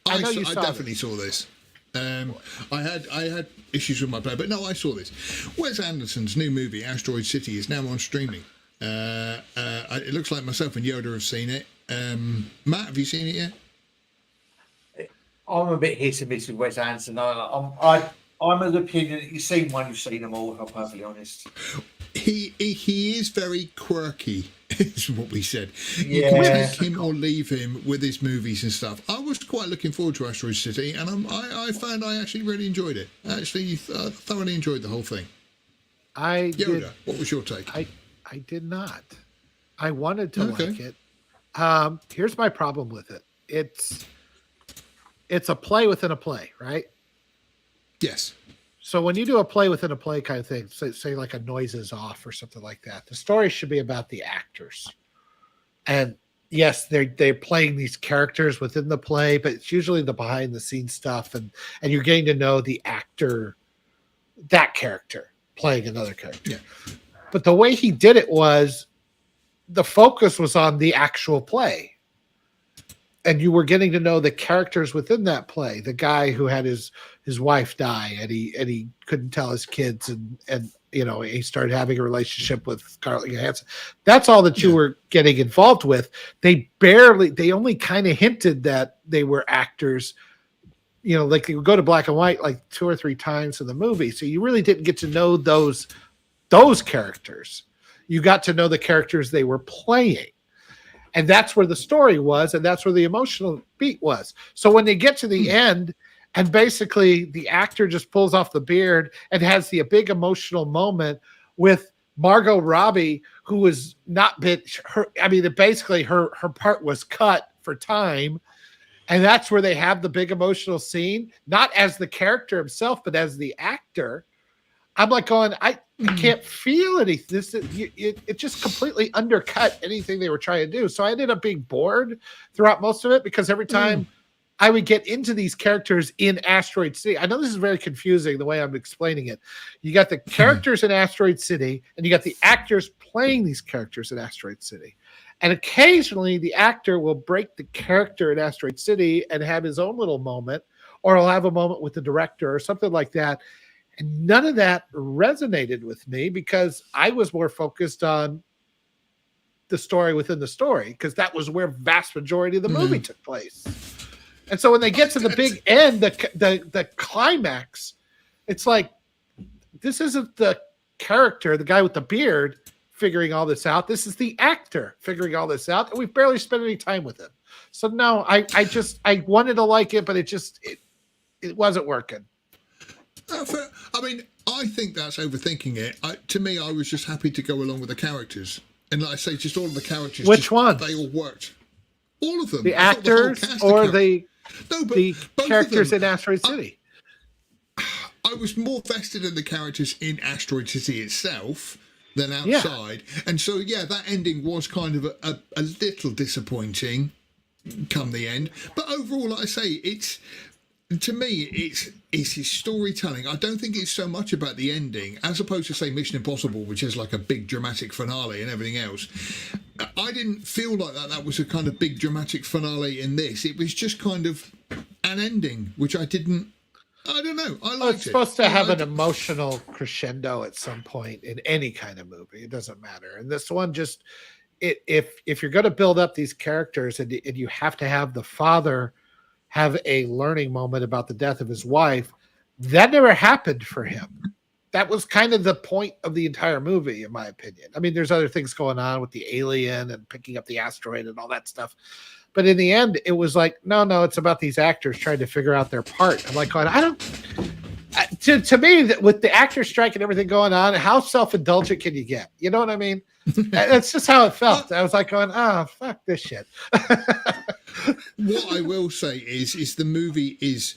I definitely saw this. I had issues with my play, but no, I saw this. Wes Anderson's new movie, Asteroid City, is now on streaming. It looks like myself and Yoda have seen it. Matt, have you seen it yet? I'm a bit hit and miss with Wes Anderson. I'm of the opinion that you've seen one, you've seen them all, if I'm perfectly honest. He is very quirky, is what we said. Yeah. You can take him or leave him with his movies and stuff. I was quite looking forward to Asteroid City, and I found I actually really enjoyed it. I actually thoroughly enjoyed the whole thing. Yoda, what was your take? I did not. I wanted to like it. Here's my problem with it. It's a play within a play, right? Yes. So when you do a play within a play kind of thing, say like a Noise is Off or something like that, the story should be about the actors. And yes, they're playing these characters within the play, but it's usually the behind the scenes stuff, and you're getting to know the actor, that character playing another character. Yeah. But the way he did it was the focus was on the actual play. And you were getting to know the characters within that play. The guy who had his wife die, and he couldn't tell his kids, and he started having a relationship with Scarlett Johansson. That's all that you were getting involved with. They only kind of hinted that they were actors. Like they would go to black and white like 2 or 3 times in the movie. So you really didn't get to know those characters. You got to know the characters they were playing. And that's where the story was, and that's where the emotional beat was. So when they get to the end, and basically the actor just pulls off the beard and has the big emotional moment with Margot Robbie, who was not been her. I mean, basically her part was cut for time. And that's where they have the big emotional scene, not as the character himself, but as the actor. I'm like going, I can't feel anything. It just completely undercut anything they were trying to do. So I ended up being bored throughout most of it because every time I would get into these characters in Asteroid City. I know this is very confusing the way I'm explaining it. You got the characters in Asteroid City, and you got the actors playing these characters in Asteroid City. And occasionally the actor will break the character in Asteroid City and have his own little moment, or he'll have a moment with the director or something like that. And none of that resonated with me because I was more focused on the story within the story, because that was where vast majority of the movie took place. And so when they get to the big end, the climax, it's like, this isn't the character, the guy with the beard, figuring all this out. This is the actor figuring all this out, and we've barely spent any time with him. So no, I wanted to like it, but it wasn't working. I mean, I think that's overthinking it. To me, I was just happy to go along with the characters, and like I say, just all of the characters. Which one? They all worked. All of them. The actors or the characters in in Asteroid City? I was more vested in the characters in Asteroid City itself than outside. Yeah. And so, that ending was kind of a little disappointing come the end. But overall, like I say, to me, it's his storytelling. I don't think it's so much about the ending, as opposed to, say, Mission Impossible, which is like a big dramatic finale and everything else. I didn't feel like that was a kind of big dramatic finale in this. It was just kind of an ending, which I don't know. I liked it's supposed to have an emotional crescendo at some point in any kind of movie. It doesn't matter. And this one just, if you're going to build up these characters and you have to have the father have a learning moment about the death of his wife, that never happened for him. That was kind of the point of the entire movie, in my opinion. I mean, there's other things going on with the alien and picking up the asteroid and all that stuff. But in the end, it was like, no, it's about these actors trying to figure out their part. I'm like, to me, with the actor strike and everything going on, how self-indulgent can you get? You know what I mean? That's just how it felt. I was like going, fuck this shit. What I will say is the movie is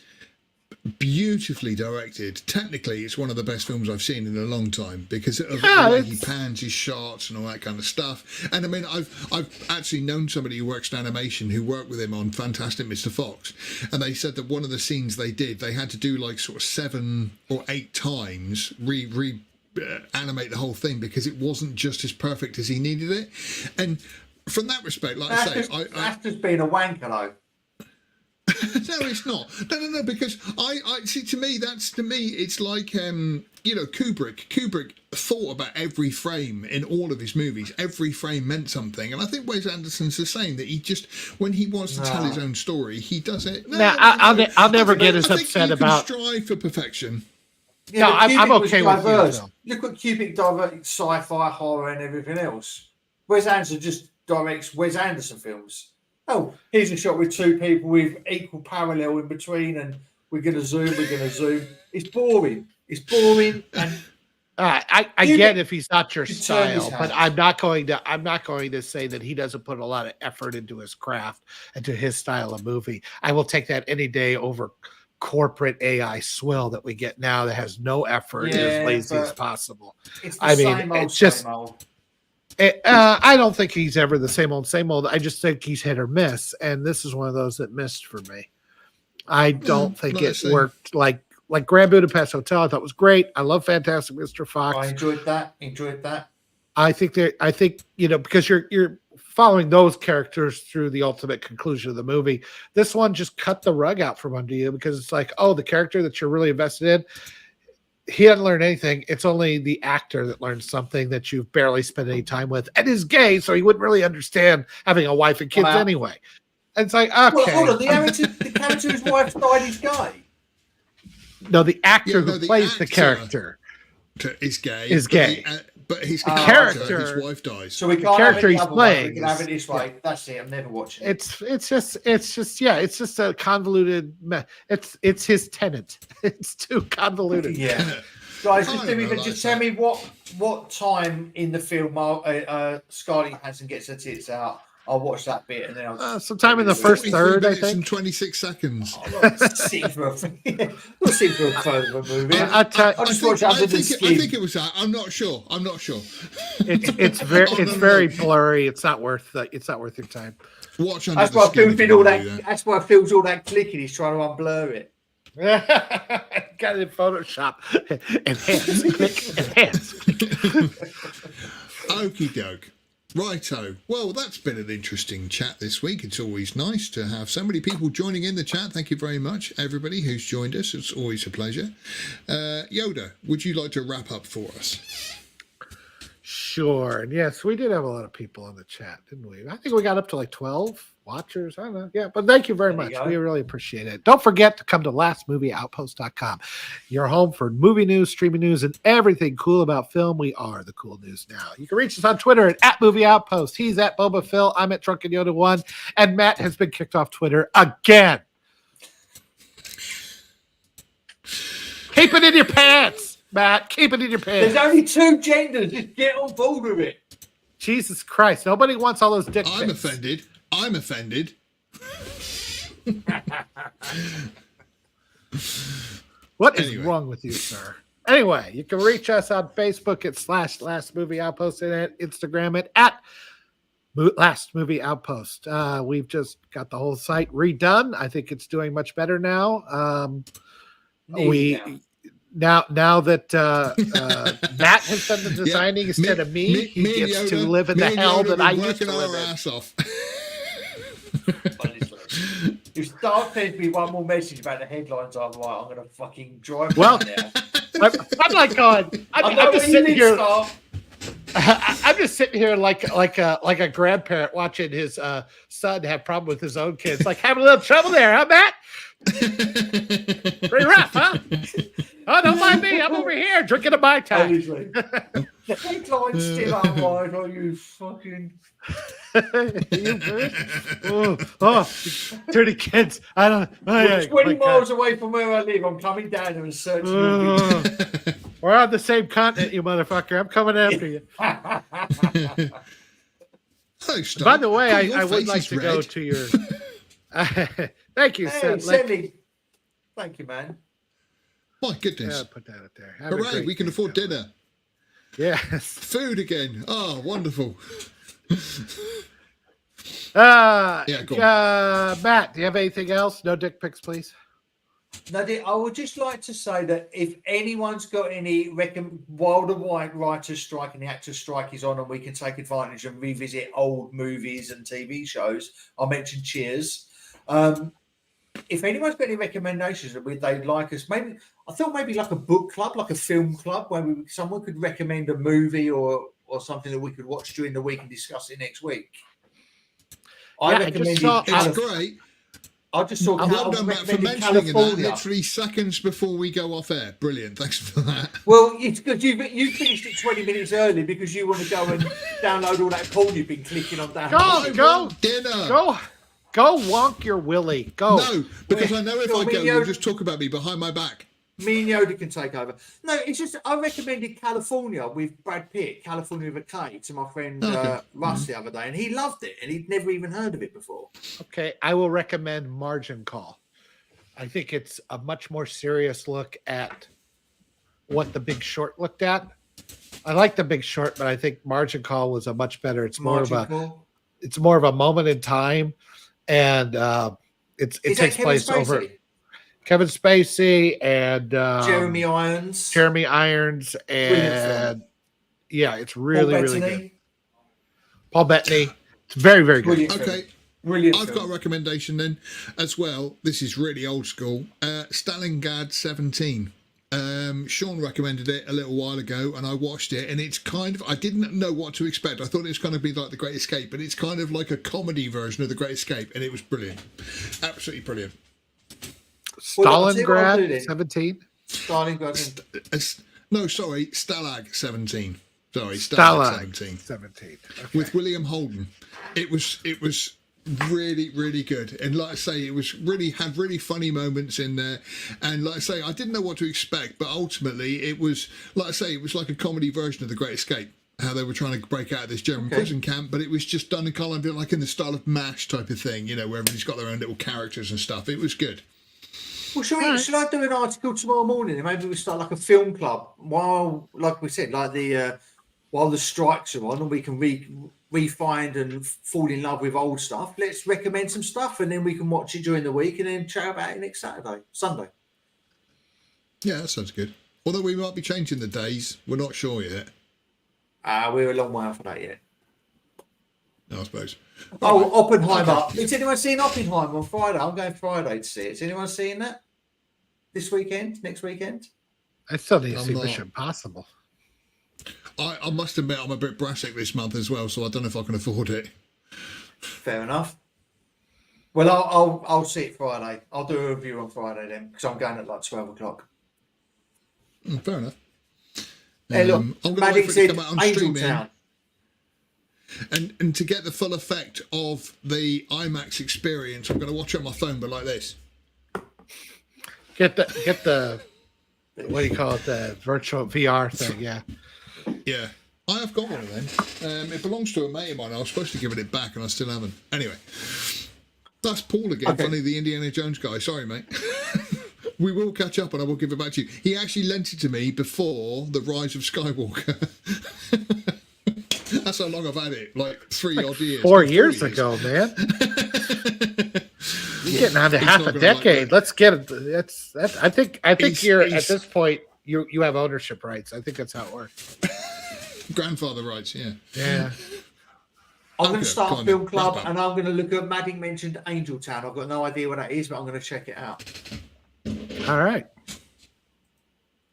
beautifully directed. Technically, it's one of the best films I've seen in a long time because of the way he pans his shots and all that kind of stuff. And I mean, I've actually known somebody who works in animation who worked with him on Fantastic Mr. Fox, and they said that one of the scenes they had to do like sort of 7 or 8 times animate the whole thing because it wasn't just as perfect as he needed it. And from that respect, like that's just being a wanker though. No, it's not. No, because I see. To me, it's like Kubrick thought about every frame in all of his movies. Every frame meant something, and I think Wes Anderson's the same. That he just, when he wants to tell his own story, he does it. I'll never get as upset about. Strive for perfection. Yeah, no, I'm okay with it. Look at Kubrick directed sci-fi, horror, and everything else. Wes Anderson just directs Wes Anderson films. Oh, here's a shot with 2 people with equal parallel in between, and we're going to zoom. It's boring. And I get if he's not your style, but I'm not going to say that he doesn't put a lot of effort into his craft and to his style of movie. I will take that any day over corporate AI swill that we get now that has no effort and as lazy as possible. Same old. I don't think he's ever the same old. I just think he's hit or miss, and this is one of those that missed for me. I don't think it worked like Grand Budapest Hotel. I thought was great. I love Fantastic Mr. Fox. I enjoyed that. I think because you're following those characters through the ultimate conclusion of the movie. This one just cut the rug out from under you because it's like, the character that you're really invested in, he hadn't learned anything. It's only the actor that learns something that you've barely spent any time with, and is gay, so he wouldn't really understand having a wife and kids anyway. And it's like, okay. Well, hold on. The character whose wife died is gay. No, the actor who plays the character is gay. But his character, his wife dies. So we can't character have it he's playing. We can have it this way. That's it. I'm never watching it. It's just a convoluted. It's his tenant. It's too convoluted. Yeah. Guys, I just, don't know, just like tell me what time in the film Scarlett Johansson gets her tits out. I'll watch that bit and then I'll sometime in the first 43 third, I minutes and think. 26 seconds. I'm not sitting for a further movie. I'll just watch Under the Skin. I think it was that. I'm not sure. It's very blurry. It's not worth your time. Watch Under That's the why Skin. Phil if did you all wanna do that. That's why Phil's all that clicking. He's trying to unblur it. Got it in Photoshop. Enhance, click, enhance. Okie doke. Righto. Well, that's been an interesting chat this week. It's always nice to have so many people joining in the chat. Thank you very much, everybody who's joined us. It's always a pleasure. Yoda, would you like to wrap up for us? Sure. And yes, we did have a lot of people in the chat, didn't we? I think we got up to like 12 watchers. I don't know. Yeah, but thank you very much. We really appreciate it. Don't forget to come to lastmovieoutpost.com, your home for movie news, streaming news, and everything cool about film. We are the cool news now. You can reach us on Twitter at Movie Outpost. He's at Boba Phil. I'm at Drunken Yoda 1. And Matt has been kicked off Twitter again. Keep it in your pants, Matt. Keep it in your pants. There's only 2 genders. Just get on board with it. Jesus Christ. Nobody wants all those dick pics. I'm offended. What is wrong with you, sir? Anyway, you can reach us on Facebook at /Last Movie Outpost and at Instagram at Last Movie Outpost. We've just got the whole site redone. I think it's doing much better now. Now that Matt has done the designing instead of me, he gets Yoda, to live in the hell that I used to live in. Ass off. If Stark sends me one more message about the headlines, I'm like, I'm going to fucking drive Well, now. I'm like going. I'm just sitting here. I'm just sitting here like a grandparent watching his son have problem with his own kids, like having a little trouble there, huh, Matt? Pretty rough, huh? Oh, don't mind me. I'm over here drinking a Mai Tai. The headline's still online. Are you fucking? Dirty kids. I don't. We're 20 miles away from where I live. I'm coming down there and searching. We're on the same continent, you motherfucker. I'm coming after you. By the way, I would like to go to your. Thank you, Sally. Thank you, man. My goodness. Yeah, put that up there. Hooray, we can afford dinner. Yes. Food again. Oh, wonderful. Matt, do you have anything else? No dick pics, please. No, I would just like to say that if anyone's got any while the writers' strike and the actors' strike is on, and we can take advantage and revisit old movies and TV shows, I'll mention Cheers. If anyone's got any recommendations that they'd like us, maybe I thought maybe like a book club, like a film club, where someone could recommend a movie or something that we could watch during the week and discuss it next week. It's great. I just saw. Well done, Matt, for mentioning that literally seconds before we go off air. Brilliant, thanks for that. Well, it's good you finished it 20 minutes early because you want to go and download all that porn you've been clicking on down. Go dinner. Go wonk your willy. Go. No, because I know if I go, you'll just talk about me behind my back. Me and Yoda can take over. No, it's just I recommended California with Brad Pitt, California with a K, to my friend Russ the other day, and he loved it, and he'd never even heard of it before. Okay, I will recommend Margin Call. I think it's a much more serious look at what The Big Short looked at. I like The Big Short, but I think Margin Call was a much better. It's more of a moment in time, and it takes place over Kevin Spacey and Jeremy Irons, and it's really good. Paul Bettany. It's very, very good. Okay. Brilliant. I've got a recommendation then as well. This is really old school. Stalingrad 17. Sean recommended it a little while ago and I watched it, and it's kind of, I didn't know what to expect. I thought it was going to be like The Great Escape, but it's kind of like a comedy version of The Great Escape, and it was brilliant. Absolutely brilliant. Stalingrad 17? Stalingrad. No, sorry, Stalag 17. Sorry, Stalag 17. Okay. With William Holden. It was really, really good. And like I say, it was really had really funny moments in there. And like I say, I didn't know what to expect, but ultimately it was, like I say, it was like a comedy version of The Great Escape. How they were trying to break out of this German prison camp, but it was just done in kind of like in the style of MASH type of thing, you know, where everybody's got their own little characters and stuff. It was good. Well, should I do an article tomorrow morning and maybe we start like a film club while, like we said, like while the strikes are on and we can re-find and fall in love with old stuff. Let's recommend some stuff and then we can watch it during the week and then chat about it next Sunday. Yeah, that sounds good. Although we might be changing the days, we're not sure yet. We're a long way off of that yet. I suppose. Oh, right. Oppenheimer. Okay. Has anyone seen Oppenheimer on Friday? I'm going Friday to see it. Has anyone seen that? This weekend? Next weekend? I still need to see Mission Impossible. I must admit I'm a bit brassic this month as well, so I don't know if I can afford it. Fair enough. Well, I'll see it Friday. I'll do a review on Friday then, because I'm going at like 12 o'clock. Fair enough. Hey, look, I'm going to wait for it to come out on Angel streaming. Town. And to get the full effect of the IMAX experience, I'm going to watch it on my phone, but like this. Get the what do you call it? The virtual VR thing, yeah. Yeah. I have got one of them. It belongs to a mate of mine. I was supposed to give it back and I still haven't. Anyway. That's Paul again, funny the Indiana Jones guy. Sorry, mate. We will catch up and I will give it back to you. He actually lent it to me before The Rise of Skywalker. That's how long I've had it, like 3 odd years. 4 years ago, man. You're getting on to half a decade. Let's get it. I think you're at this point. You have ownership rights. I think that's how it works. Grandfather rights, yeah. Yeah. I'm going to start a film club and I'm going to look at Madding mentioned Angel Town. I've got no idea what that is, but I'm going to check it out. All right.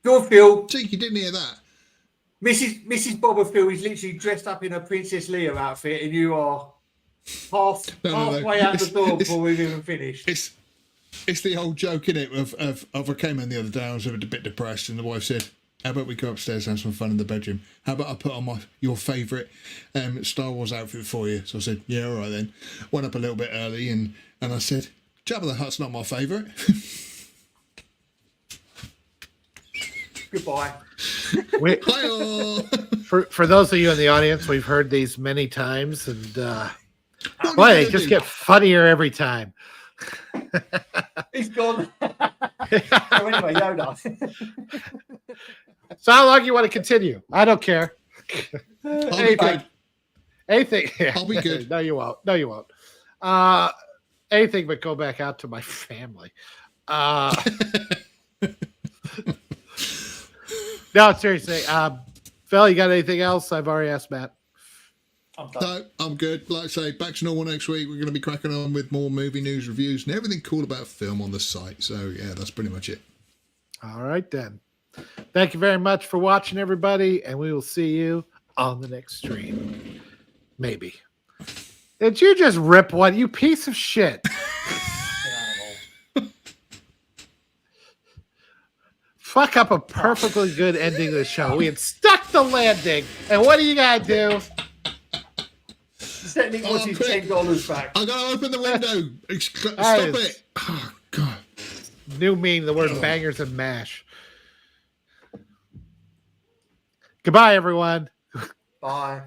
Go on, Phil. See, you didn't hear that. Mrs. Bobberfield is literally dressed up in a Princess Leia outfit, and you are halfway out the door before we've even finished. It's the old joke, innit? Of I came in the other day, I was a bit depressed, and the wife said, "How about we go upstairs and have some fun in the bedroom? How about I put on your favourite Star Wars outfit for you?" So I said, "Yeah, all right then." Went up a little bit early, and I said, "Jabba the Hutt's not my favourite." Goodbye. For those of you in the audience, we've heard these many times, and boy, they just get funnier every time. He's gone. Anyway, Yoda. So how long do you want to continue? I don't care. Anything. Yeah. I'll be good. No, you won't. No, you won't. Anything but go back out to my family. No, seriously. Phil, you got anything else? I've already asked Matt. No, I'm good. Like I say, back to normal next week. We're going to be cracking on with more movie news, reviews, and everything cool about film on the site. So, yeah, that's pretty much it. All right, then. Thank you very much for watching, everybody, and we will see you on the next stream. Maybe. Did you just rip one, you piece of shit? Fuck up a perfectly good ending of the show. We had stuck the landing, and what do you gotta do? Sending what's his $10 back. I gotta open the window. Stop it. Oh, God. New meaning the word bangers and mash. Goodbye, everyone. Bye.